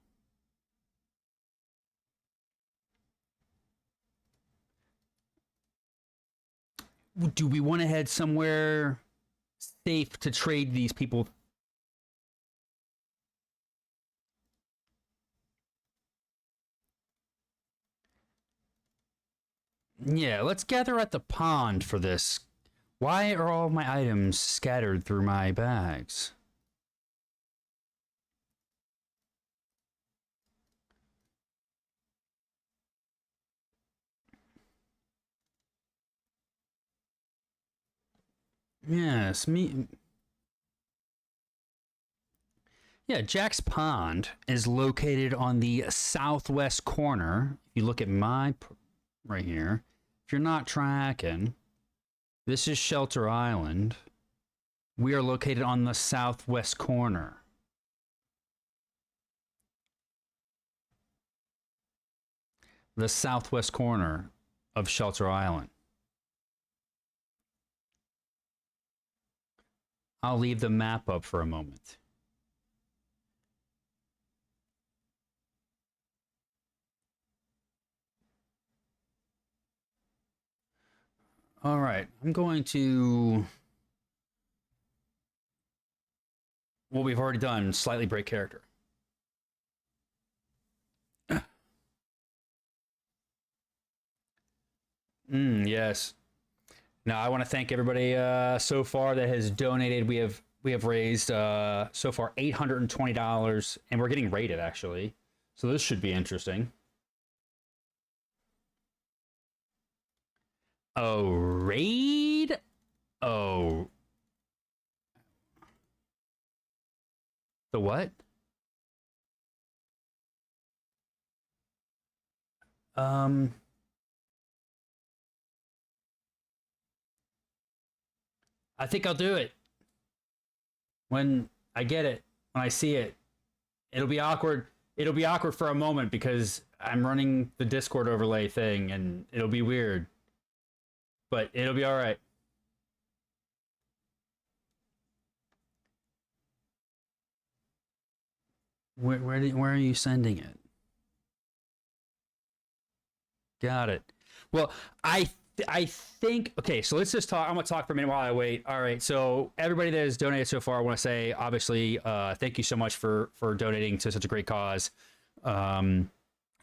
Do we want to head somewhere safe to trade these people? Yeah, let's gather at the pond for this. Why are all my items scattered through my bags? Yes, me. Yeah, Jack's Pond is located on the southwest corner. If you look at right here, if you're not tracking, this is Shelter Island. We are located on the southwest corner. The southwest corner of Shelter Island. I'll leave the map up for a moment. All right, I'm going to what we've already done, slightly break character. Yes. Now I want to thank everybody so far that has donated. We have raised so far $820, and we're getting rated actually. So this should be interesting. Oh, raid? Oh. The what? I think I'll do it. When I get it, when I see it, it'll be awkward. It'll be awkward for a moment because I'm running the Discord overlay thing and it'll be weird. But it'll be all right. Where are you sending it? Got it. Well, I think, okay, so let's just talk. I'm going to talk for a minute while I wait. All right. So everybody that has donated so far, I want to say, obviously, thank you so much for donating to such a great cause.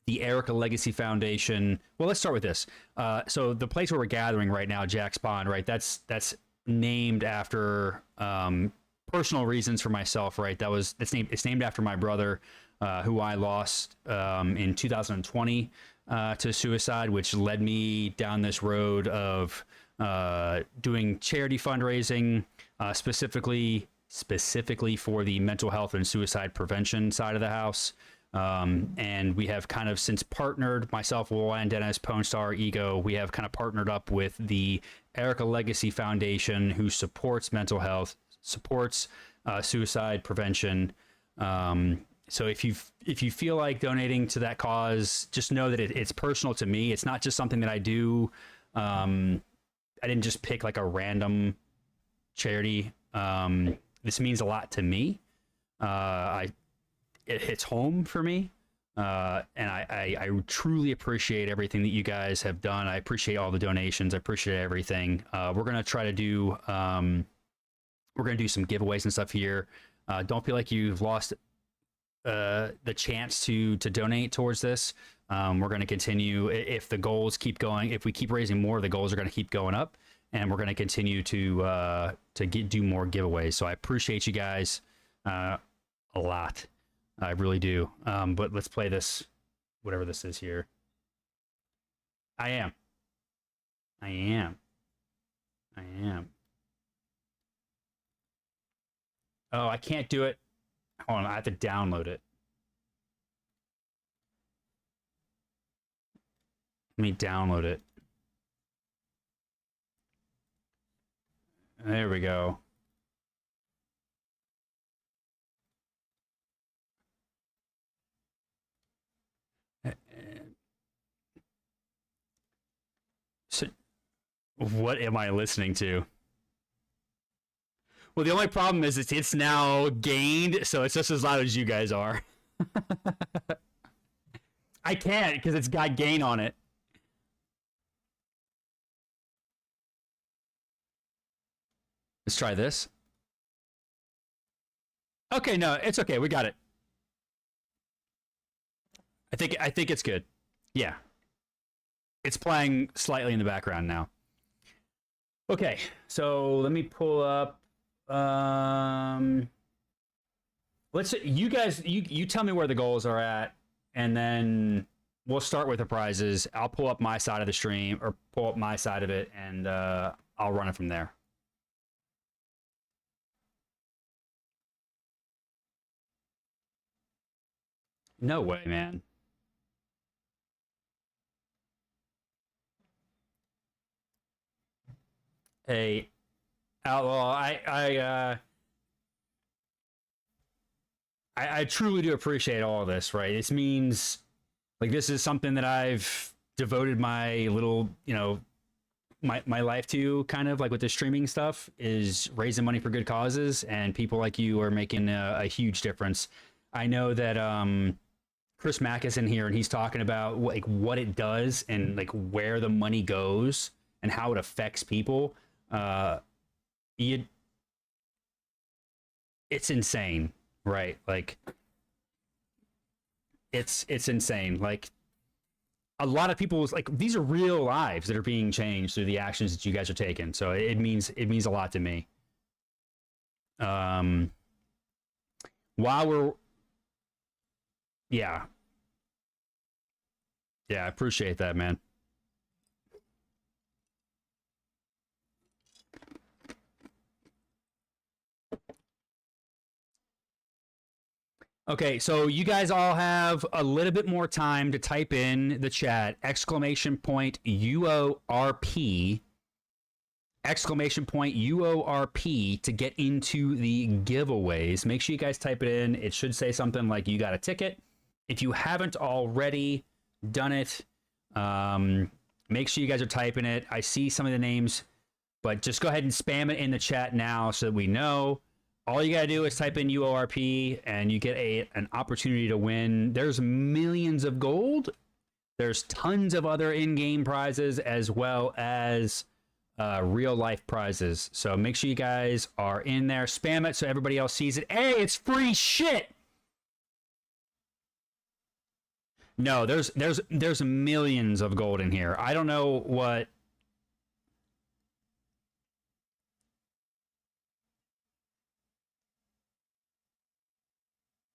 The Erika Legacy Foundation. Well, let's start with this. So the place where we're gathering right now, Jack's Pond, right? That's named after personal reasons for myself, right? It's named after my brother, who I lost in 2020 to suicide, which led me down this road of doing charity fundraising, specifically for the mental health and suicide prevention side of the house. And we have kind of since partnered, myself, Will, and Denis, Pone Star, Ego, we have kind of partnered up with the Erika Legacy Foundation, who supports mental health, supports suicide prevention. So if you feel like donating to that cause, just know that it's personal to me. It's not just something that I do. I didn't just pick like a random charity. This means a lot to me. It hits home for me. And I truly appreciate everything that you guys have done. I appreciate all the donations. I appreciate everything. We're going to try to do, we're going to do some giveaways and stuff here. Don't feel like you've lost the chance to donate towards this. We're going to continue if the goals keep going. If we keep raising more, the goals are going to keep going up, and we're going to continue to do more giveaways. So I appreciate you guys a lot. I really do. But let's play this, whatever this is here. I am. Oh, I can't do it. Hold on, I have to download it. Let me download it. There we go. So, what am I listening to? Well, the only problem is it's now gained, so it's just as loud as you guys are. I can't because it's got gain on it. Let's try this. Okay, no, it's okay. We got it. I think it's good. Yeah. It's playing slightly in the background now. Okay, so let me pull up let's you guys you tell me where the goals are at, and then we'll start with the prizes. I'll pull up my side of the stream, or pull up my side of it, and I'll run it from there. No way, man. Hey, Outlaw, I truly do appreciate all of this, right? This means, like, this is something that I've devoted my little, my life to, kind of, like with the streaming stuff, is raising money for good causes, and people like you are making a huge difference. I know that Chris Mack is in here, and he's talking about like what it does and like where the money goes and how it affects people, it's insane, right? Like, it's insane. Like, a lot of people's, like, these are real lives that are being changed through the actions that you guys are taking. So it means a lot to me. While we're, yeah, I appreciate that, man. Okay, so you guys all have a little bit more time to type in the chat, !UORP, !UORP to get into the giveaways. Make sure you guys type it in. It should say something like you got a ticket. If you haven't already done it, make sure you guys are typing it. I see some of the names, but just go ahead and spam it in the chat now so that we know. All you gotta do is type in UORP and you get an opportunity to win. There's millions of gold. There's tons of other in-game prizes as well as real life prizes. So make sure you guys are in there. Spam it so everybody else sees it. Hey, it's free shit. No, there's millions of gold in here. I don't know what.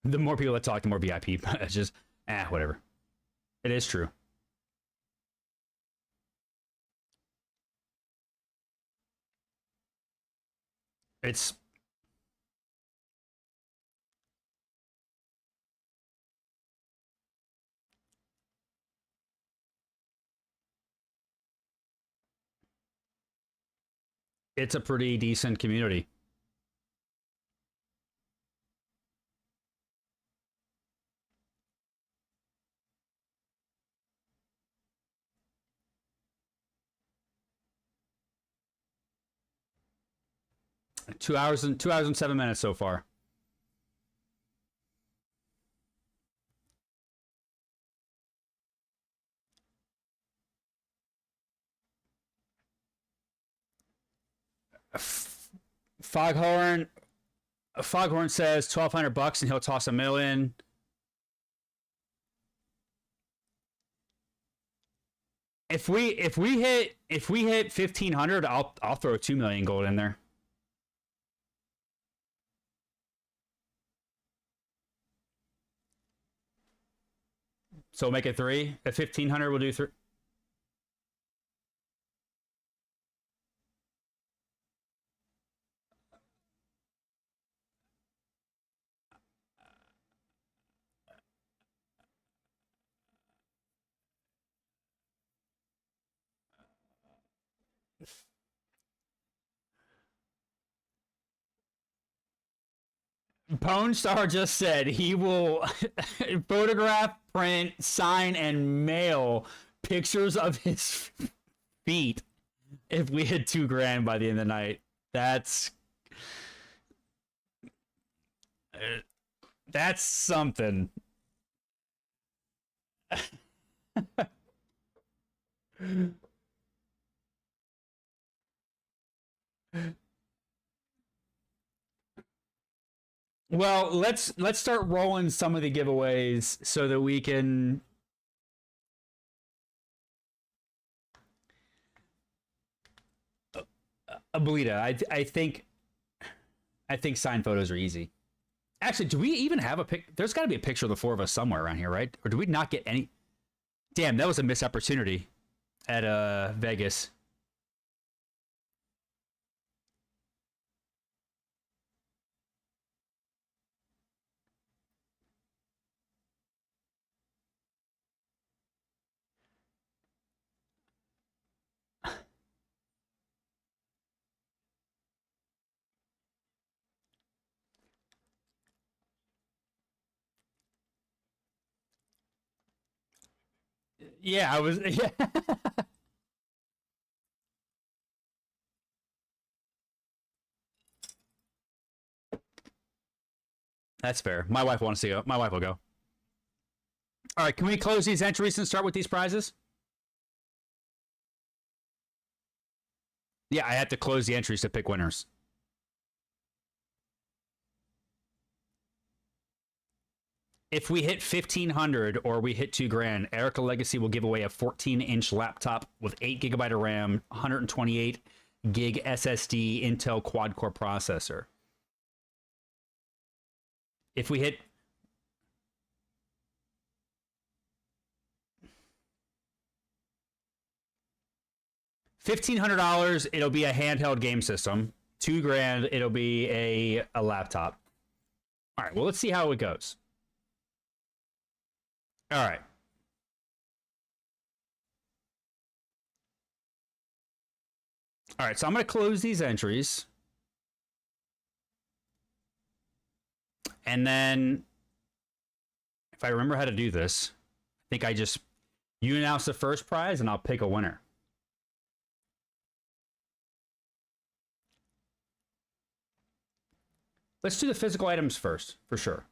The more people that talk, the more VIP. It's just, whatever. It is true. It's a pretty decent community. Two hours and 7 minutes so far. Foghorn says $1,200 and he'll toss $1 million. If we hit 1,500, I'll throw 2 million gold in there. So make it 3. At 1,500, we'll do 3. Pone Star just said he will photograph, print, sign, and mail pictures of his feet if we hit $2,000 by the end of the night. That's something. Well, let's start rolling some of the giveaways so that we can. Abuelita, I think signed photos are easy. Actually, do we even have a pic? There's got to be a picture of the 4 of us somewhere around here, right? Or do we not get any? Damn, that was a missed opportunity at Vegas. Yeah, I was. Yeah. That's fair. My wife wants to go. My wife will go. All right, can we close these entries and start with these prizes? Yeah, I had to close the entries to pick winners. If we hit 1,500 or we hit $2,000, Erika Legacy will give away a 14-inch laptop with 8 GB of RAM, 128 gig SSD, Intel quad-core processor. If we hit $1,500, it'll be a handheld game system. $2,000, it'll be a laptop. All right, well, let's see how it goes. All right. All right, so I'm going to close these entries. And then, if I remember how to do this, I think you announce the first prize and I'll pick a winner. Let's do the physical items first, for sure.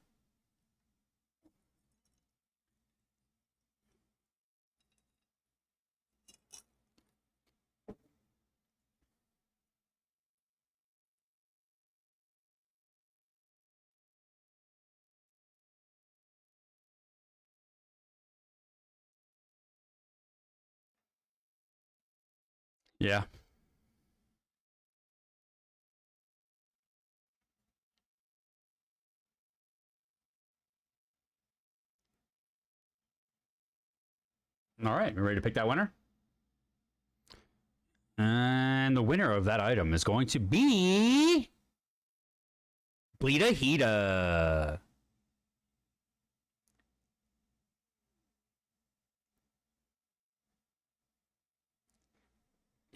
Yeah. All right, we ready to pick that winner? And the winner of that item is going to be Bleeda Hita.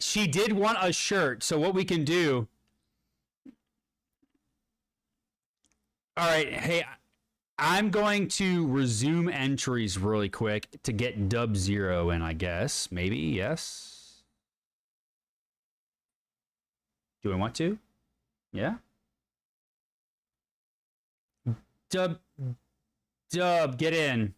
She did want a shirt, so what we can do... All right, hey, I'm going to resume entries really quick to get Dub Zero in, I guess. Maybe, yes. Do I want to? Yeah? Dub, get in.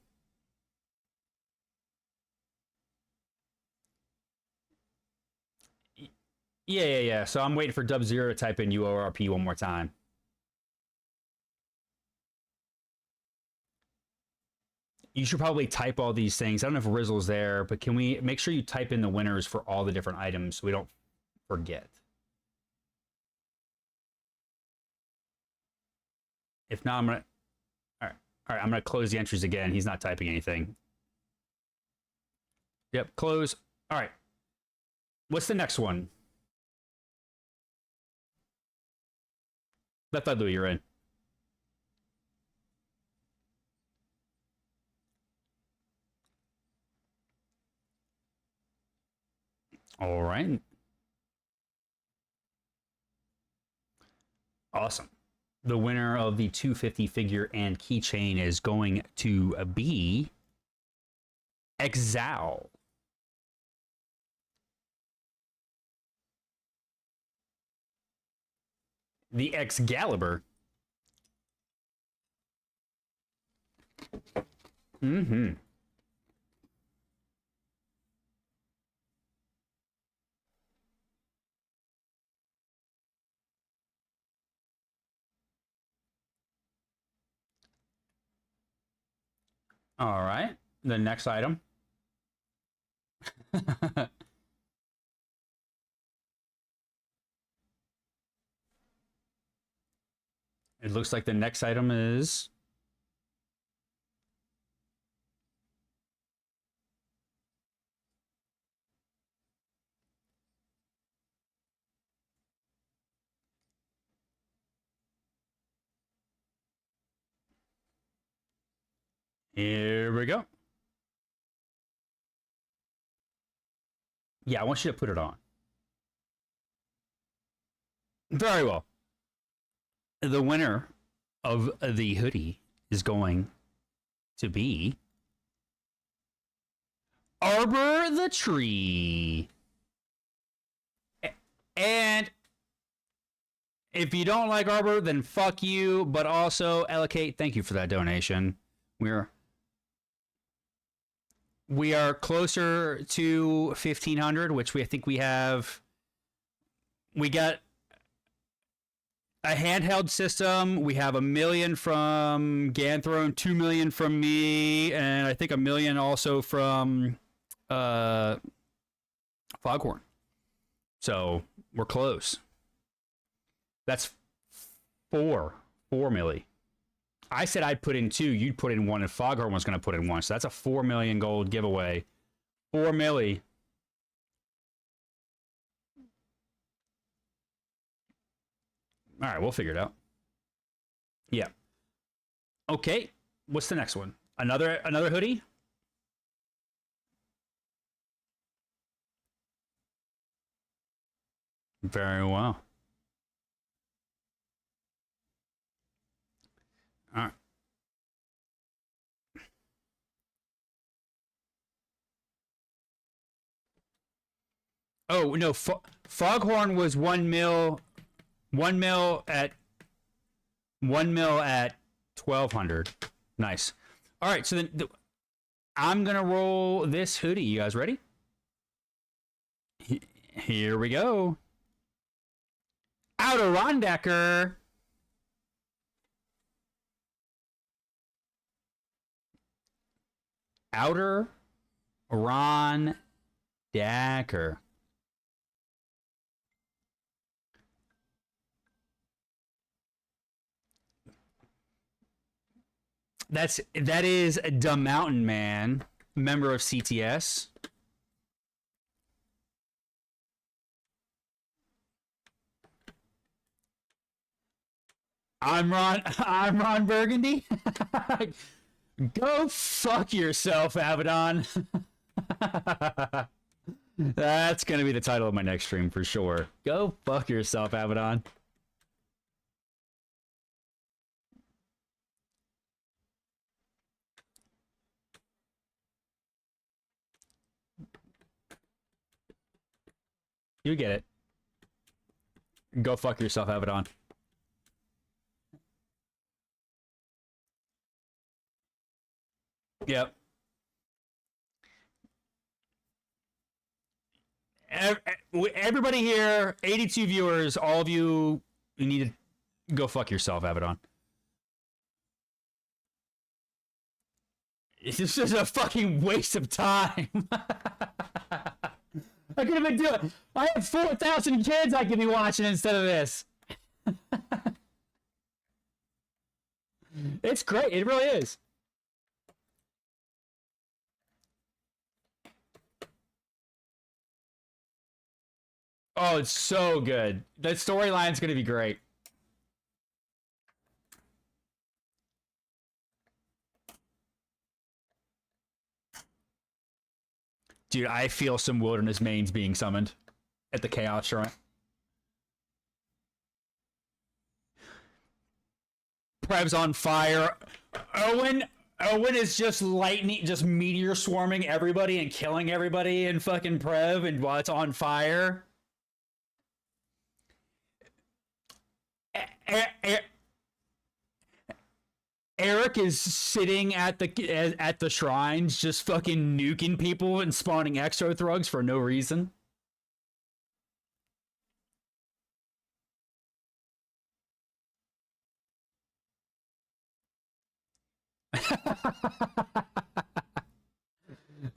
Yeah. So I'm waiting for Dub Zero to type in UORP one more time. You should probably type all these things. I don't know if Rizzle's there, but can we make sure you type in the winners for all the different items so we don't forget? If not, I'm gonna... All right, I'm gonna close the entries again. He's not typing anything. Yep, close. All right. What's the next one? Let that do, you're in. All right. Awesome. The winner of the 250 figure and keychain is going to be Exal. The Excalibur. Mm-hmm. All right. The next item. It looks like the next item is... Here we go. Yeah, I want you to put it on. Very well. The winner of the hoodie is going to be Arbor the Tree. And if you don't like Arbor, then fuck you. But also, Ellicate, thank you for that donation. We are closer to 1,500, which I think we have we got a handheld system. We have $1 million from Ganthrone, $2 million from me, and I think $1 million also from Foghorn. So we're close. That's 4 milli. I said I'd put in 2, you'd put in 1, and Foghorn was going to put in 1. So that's a 4 million gold giveaway. 4 milli. All right, we'll figure it out. Yeah. Okay. What's the next one? Another hoodie? Very well. All right. Oh, no. Foghorn was 1 mil. 1 mil at 1,200. Nice. All right, so then I'm gonna roll this hoodie. You guys ready? Here we go. Adirondacker. Outer Ron Dacker. That is the Mountain Man, member of CTS. I'm Ron Burgundy. Go fuck yourself, Abaddon. That's gonna be the title of my next stream for sure. Go fuck yourself, Abaddon. You get it. Go fuck yourself, Abaddon. Yep. Everybody here, 82 viewers, all of you, you need to go fuck yourself, Abaddon. This is a fucking waste of time. I could have been doing. I have 4,000 kids I could be watching instead of this. It's great. It really is. Oh, it's so good. The storyline's gonna be great. Dude, I feel some wilderness mains being summoned at the Chaos Shrine. Prev's on fire. Owen is just lightning, just meteor swarming everybody and killing everybody in fucking Prev, and while it's on fire. Eric is sitting at the shrines, just fucking nuking people and spawning exo thrugs for no reason.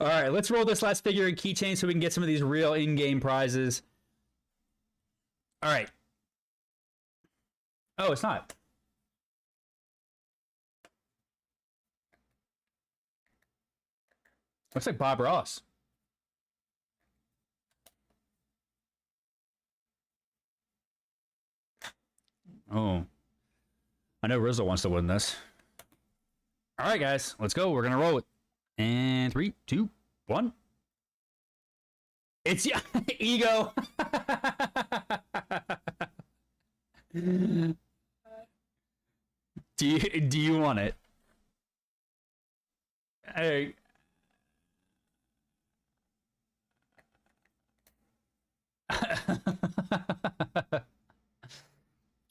All right, let's roll this last figure and keychain so we can get some of these real in-game prizes. All right. Oh, it's not. Looks like Bob Ross. Oh. I know Rizzo wants to win this. All right, guys. Let's go. We're going to roll it. And 3, 2, 1. It's Ego. Do you want it? Hey.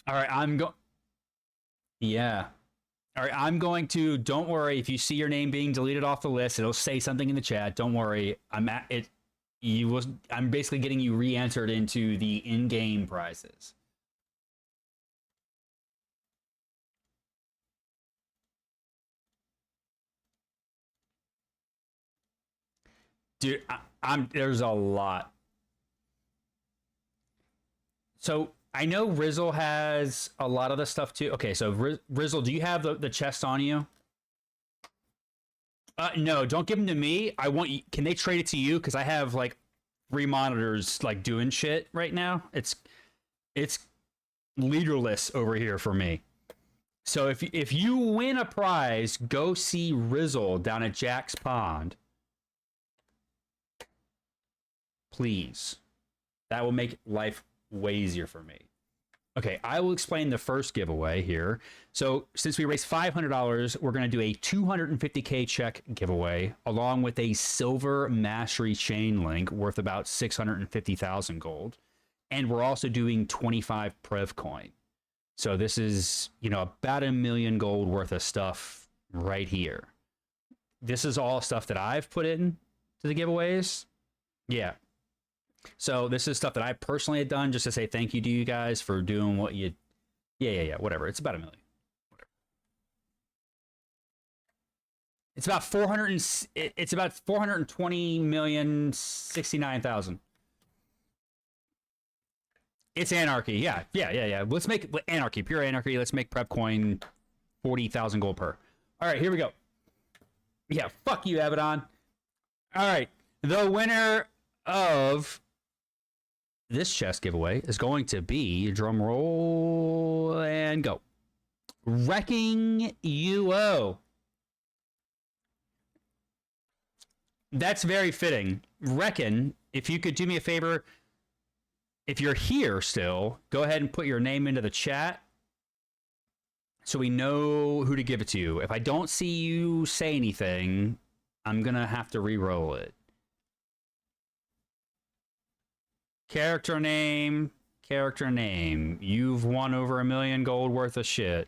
All right, yeah. All right, I'm going to, don't worry, if you see your name being deleted off the list, it'll say something in the chat. Don't worry. I'm at it. I'm basically getting you re-entered into the in-game prizes. Dude, there's a lot. So I know Rizzle has a lot of the stuff too. Okay, so Rizzle, do you have the chest on you? No, don't give them to me. I want you. Can they trade it to you? Because I have like 3 monitors like doing shit right now. It's leaderless over here for me. So if you win a prize, go see Rizzle down at Jack's Pond. Please. That will make life way easier for me. Okay, I will explain the first giveaway here. So since we raised $500, we're going to do a 250K check giveaway along with a silver mastery chain link worth about 650,000 gold. And we're also doing 25 Prev coin. So this is, about 1 million gold worth of stuff right here. This is all stuff that I've put in to the giveaways. Yeah. So this is stuff that I personally had done just to say thank you to you guys for doing what you... Yeah, whatever. It's about 1 million. Whatever. It's about 420,069,000. It's anarchy. Yeah. Let's make anarchy, pure anarchy. Let's make prep coin 40,000 gold per. All right, here we go. Yeah, fuck you, Abaddon. All right, the winner of this chest giveaway is going to be, drum roll and go, Wrecking UO. That's very fitting. Reckon, if you could do me a favor, if you're here still, go ahead and put your name into the chat so we know who to give it to. If I don't see you say anything, I'm going to have to re-roll it. Character name. You've won over 1 million gold worth of shit.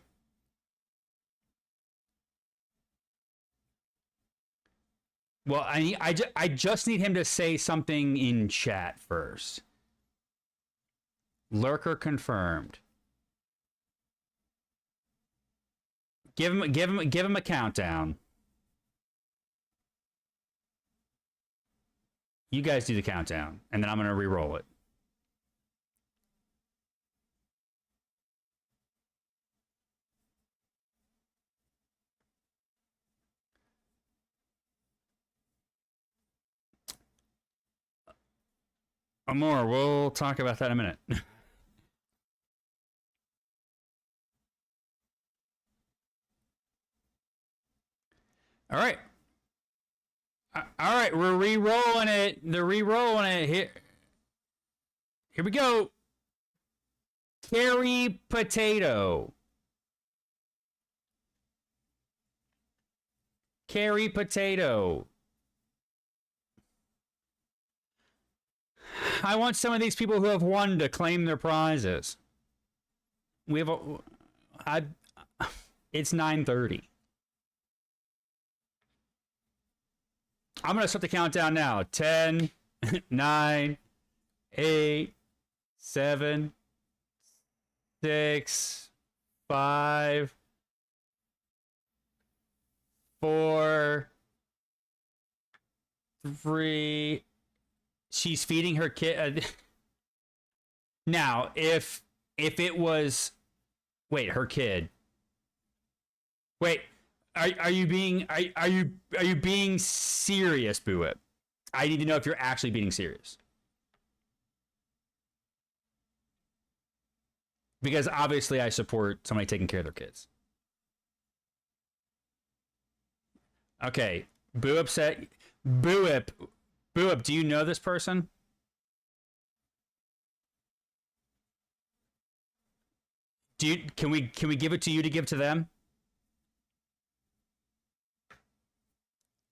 Well, I just need him to say something in chat first. Lurker confirmed. Give him a countdown. You guys do the countdown, and then I'm gonna re-roll it. More. We'll talk about that in a minute. All right. All right, we're re-rolling it. They're re-rolling it. Here we go. Carry potato. Carry potato. I want some of these people who have won to claim their prizes. We have it's 9:30. I'm going to start the countdown now. 10, 9, 8, 7, 6, 5, 4, 3. She's feeding her kid. Now, if it was... Wait, her kid. Wait. Are you being serious, Boo-Whip? I need to know if you're actually being serious. Because obviously I support somebody taking care of their kids. Okay. Boo-Whip said... Boo-Whip, do you know this person? Can we give it to you to give to them?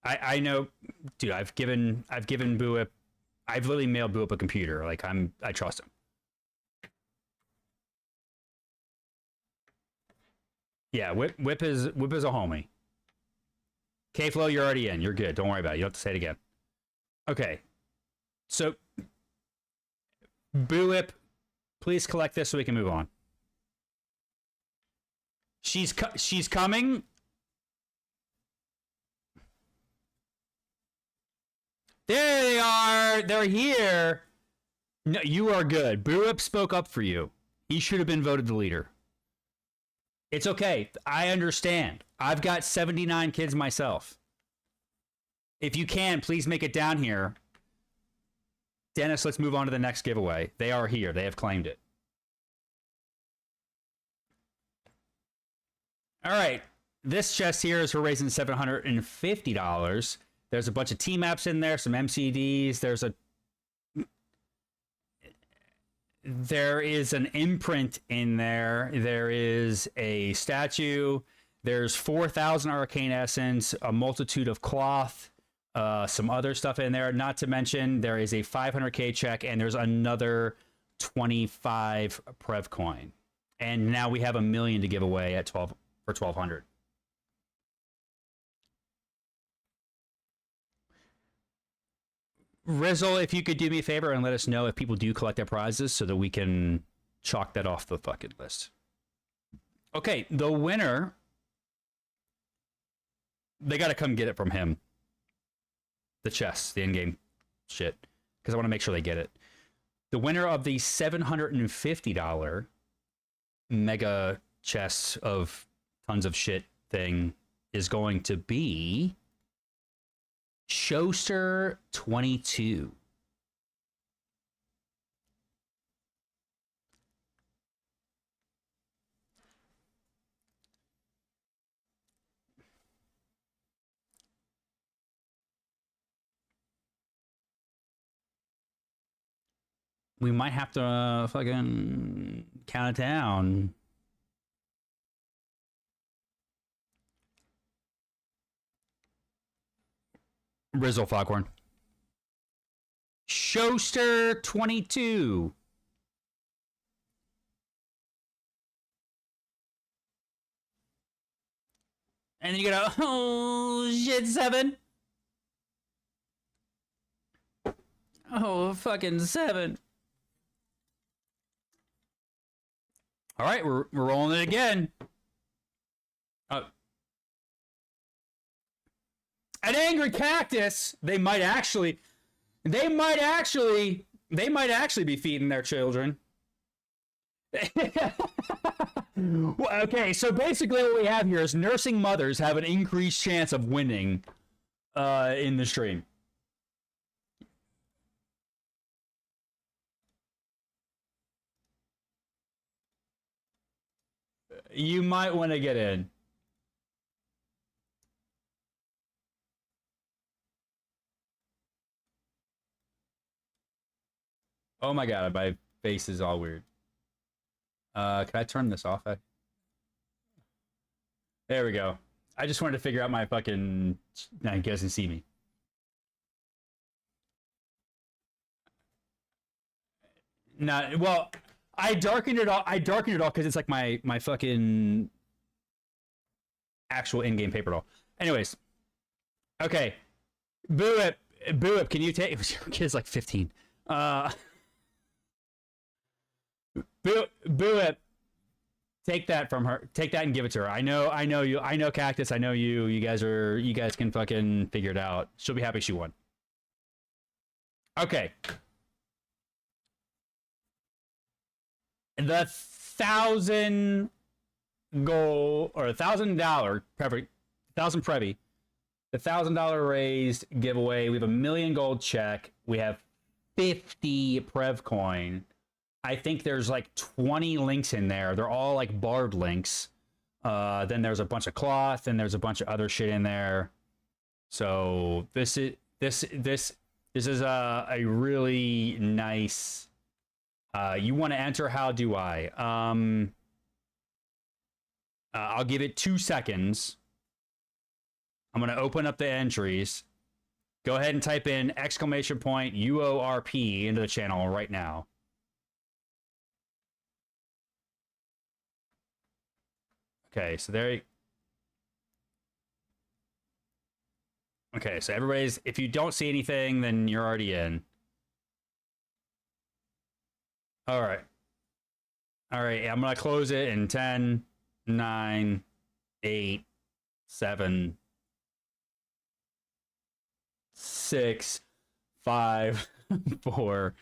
I know, dude. I've given Boo-Whip. I've literally mailed Boo-Whip a computer. Like I trust him. Yeah, Whip is a homie. K-Flow, you're already in. You're good. Don't worry about it. You don't have to say it again. Okay. So, Buip, please collect this so we can move on. She's coming. There they are. They're here. No, you are good. Buip spoke up for you. He should have been voted the leader. It's okay. I understand. I've got 79 kids myself. If you can, please make it down here. Dennis, let's move on to the next giveaway. They are here. They have claimed it. All right. This chest here is for raising $750. There's a bunch of T-maps in there, some MCDs. There is an imprint in there. There is a statue. There's 4,000 arcane essence, a multitude of cloth, some other stuff in there. Not to mention, there is a 500k check, and there's another 25 Prev coin. And now we have $1 million to give away at 12 for 1,200. Rizzle, if you could do me a favor and let us know if people do collect their prizes so that we can chalk that off the fucking list. Okay, the winner, they got to come get it from him. The chest, the in-game shit, because I want to make sure they get it. The winner of the $750 mega chests of tons of shit thing is going to be Showster 22. We might have to fucking count it down. Rizzle Foghorn. Showster 22. And then you go, oh shit, 7. Oh, fucking 7. All right, we're rolling it again. An angry cactus. They might actually be feeding their children. Okay, so basically what we have here is nursing mothers have an increased chance of winning in the stream. You might want to get in. Oh my god, my face is all weird. Can I turn this off? There we go. I just wanted to figure out my fucking... Now you guys can see me. Not well. I darkened it all. Because it's like my fucking actual in-game paper doll. Anyways, okay. Boo it. Can you take? Your kid's like 15. Boo it. Take that from her. Take that and give it to her. I know you. I know Cactus. I know you. You guys can fucking figure it out. She'll be happy she won. Okay. The 1,000 goal or $1,000 Previ, 1,000 Previ, the $1,000 raised giveaway. We have $1 million gold check. We have 50 Prev coin. I think there's like 20 links in there. They're all like barred links. Then there's a bunch of cloth, and there's a bunch of other shit in there. So this is a really nice. You want to enter? How do I? I'll give it 2 seconds. I'm going to open up the entries. Go ahead and type in !UORP into the channel right now. Okay, so there. Okay, so everybody's. If you don't see anything, then you're already in. All right. All right. I'm going to close it in 10, 9, 8, 7, 6, 5, 4,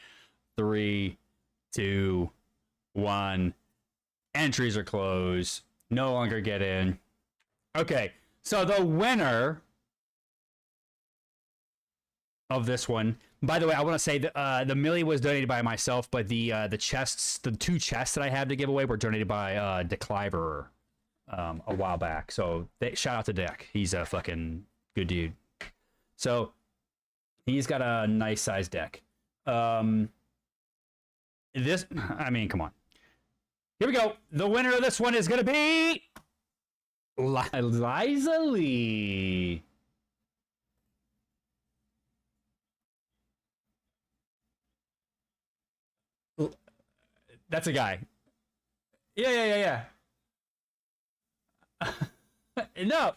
3, 2, 1. Entries are closed. No longer get in. Okay. So the winner of this one. By the way, I want to say that the millie was donated by myself, but the chests, the 2 chests that I have to give away were donated by Decliver a while back. So shout out to Deck. He's a fucking good dude. So he's got a nice size deck. This, I mean, come on. Here we go. The winner of this one is gonna be Liza Lee. That's a guy. Yeah. No.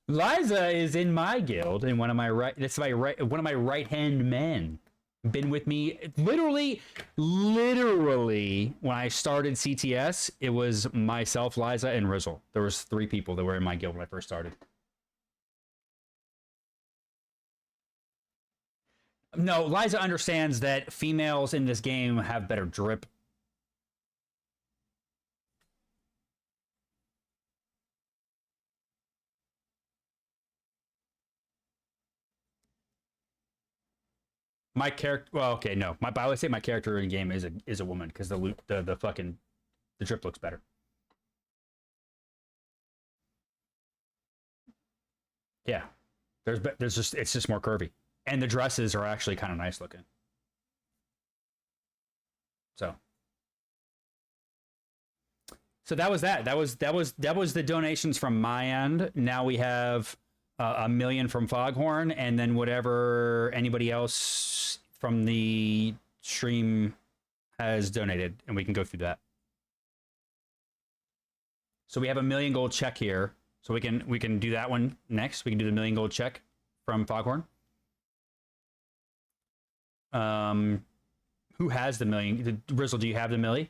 Liza is in my guild and one of my right-hand men. Been with me literally when I started CTS, it was myself, Liza, and Rizzle. There was 3 people that were in my guild when I first started. No, Liza understands that females in this game have better drip. My character, well, okay, no. I would say my character in the game is a woman because the fucking drip looks better. Yeah, it's just more curvy, and the dresses are actually kind of nice looking. So that was that. That was the donations from my end. Now we have $1 million from Foghorn, and then whatever anybody else from the stream has donated, and we can go through that. So we have $1 million gold check here, so we can do that one next. We can do the $1 million gold check from Foghorn. Who has the $1 million? Rizzle, do you have the milli?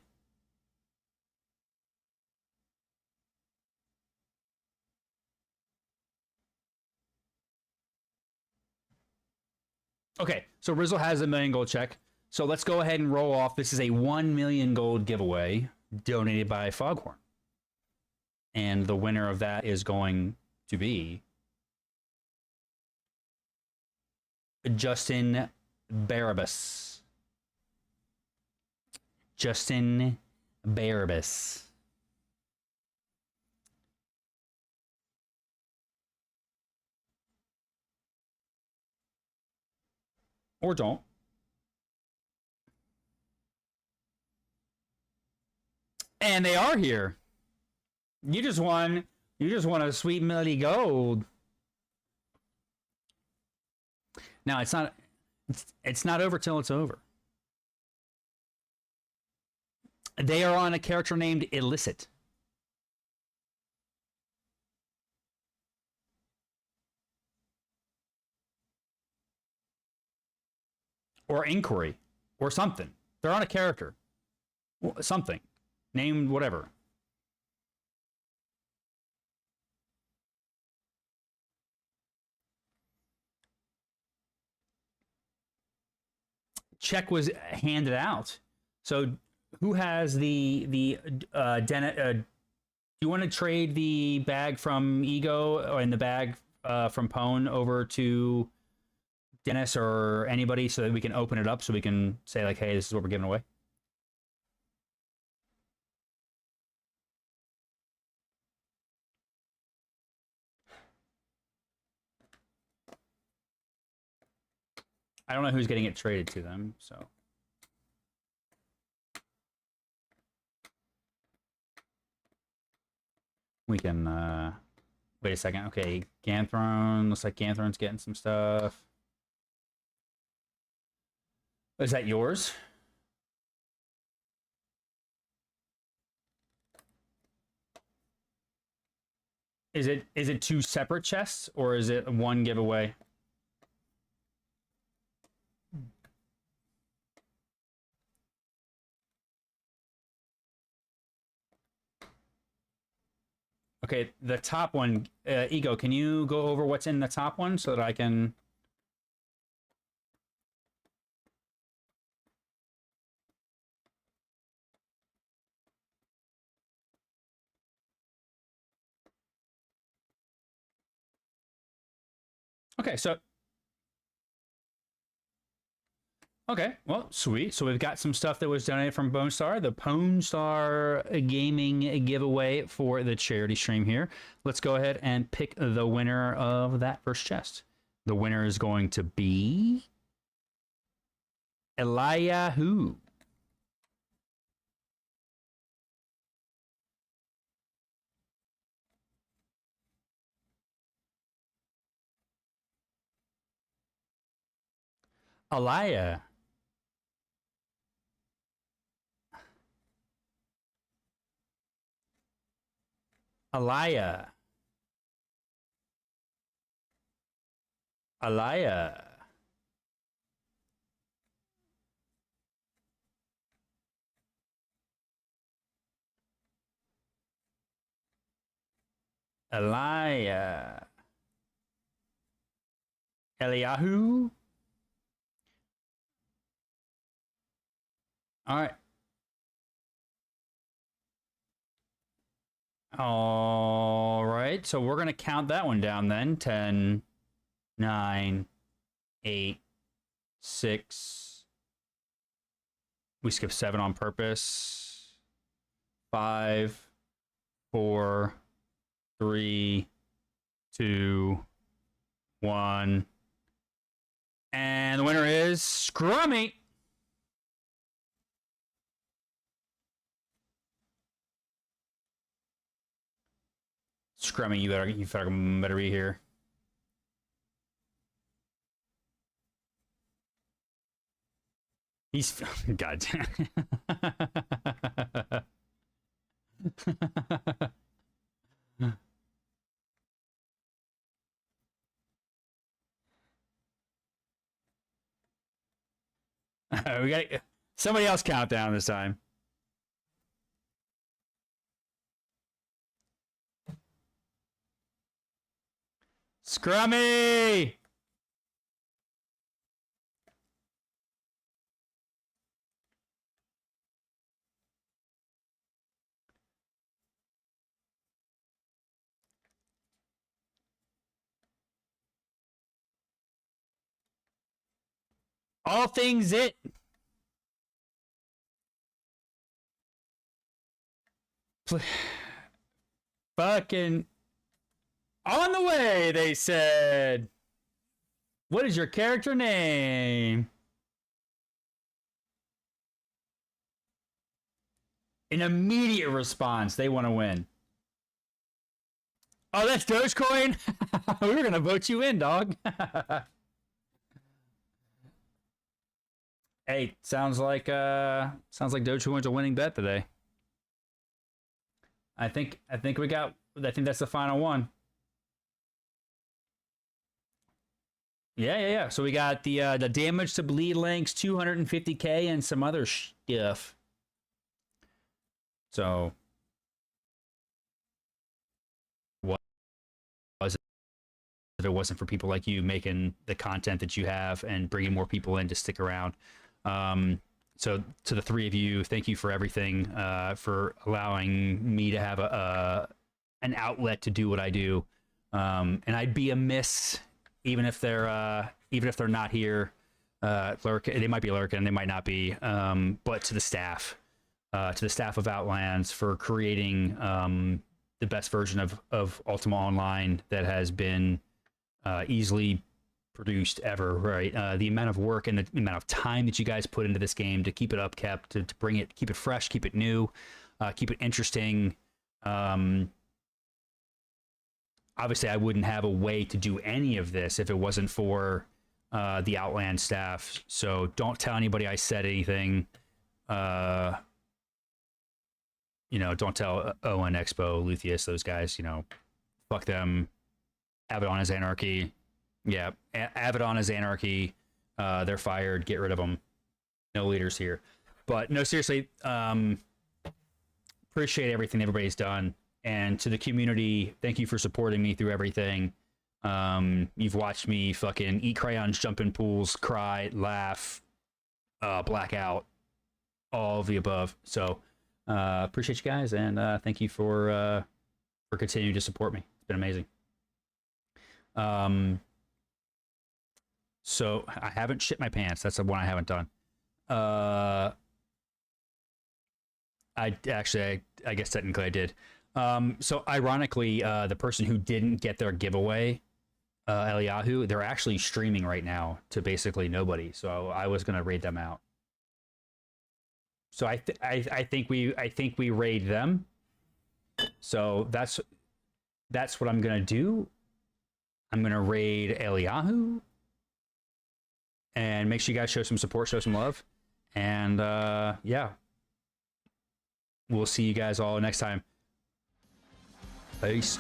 Okay, so Rizzle has a $1 million gold check. So let's go ahead and roll off. This is a 1 million gold giveaway donated by Foghorn. And the winner of that is going to be Justin Barabbas. Justin Barabbas. Or don't. And they are here. You just won a sweet melody gold. Now it's not over till it's over. They are on a character named Illicit. Or Inquiry. Or something. They're on a character. Something. Named whatever. Check was handed out. So who has the Denis? Do you want to trade the bag from Ego and the bag from Pone over to Denis or anybody so that we can open it up so we can say like, hey, this is what we're giving away? I don't know who's getting it traded to them, so. We can, wait a second. Okay, Ganthron. Looks like Ganthron's getting some stuff. Is that yours? Is it 2 separate chests or is it one giveaway? Okay, the top one, Ego, can you go over what's in the top one so that I can... Okay, so... Okay, well, sweet. So we've got some stuff that was donated from Bone Star, the Pone Star Gaming giveaway for the charity stream here. Let's go ahead and pick the winner of that first chest. The winner is going to be... Eliyahu. Alaya. Alaya. Alaya. Alaya. Eliyahu. All right. All right. So we're going to count that one down then. 10, 9, 8, 6. We skipped 7 on purpose. 5, 4, 3, 2, 1. And the winner is Scrummy. Scrummy, you better be here. He's God damn. We got somebody else count down this time. Scrummy! All things it. Fucking on the way, they said. What is your character name? An immediate response. They want to win. Oh, that's Dogecoin? We were going to vote you in, dog. Hey, sounds like Dogecoin's a winning bet today. I think that's the final one. Yeah. So we got the damage to bleed links, 250k, and some other stuff. So what was it if it wasn't for people like you making the content that you have and bringing more people in to stick around? So to the three of you, thank you for everything, for allowing me to have an outlet to do what I do. And I'd be amiss even if they're not here. They might be lurking, they might not be. But to the staff of Outlands for creating the best version of Ultima Online that has been easily produced ever, right? The amount of work and the amount of time that you guys put into this game to keep it upkept, to bring it, keep it fresh, keep it new, keep it interesting. Obviously, I wouldn't have a way to do any of this if it wasn't for the Outland staff. So don't tell anybody I said anything. Don't tell Owen, Expo, Luthien, those guys. Fuck them. Abaddon is anarchy. Yeah, Abaddon is anarchy. They're fired. Get rid of them. No leaders here. But no, seriously. Appreciate everything everybody's done. And to the community, thank you for supporting me through everything. You've watched me fucking eat crayons, jump in pools, cry, laugh, black out, all of the above. So appreciate you guys, and thank you for continuing to support me. It's been amazing. So I haven't shit my pants. That's the one I haven't done. I guess technically I did. So ironically, the person who didn't get their giveaway, Eliyahu, they're actually streaming right now to basically nobody. So I was gonna raid them out. So I think we raid them. So that's what I'm gonna do. I'm gonna raid Eliyahu, and make sure you guys show some support, show some love, and yeah, we'll see you guys all next time. Peace.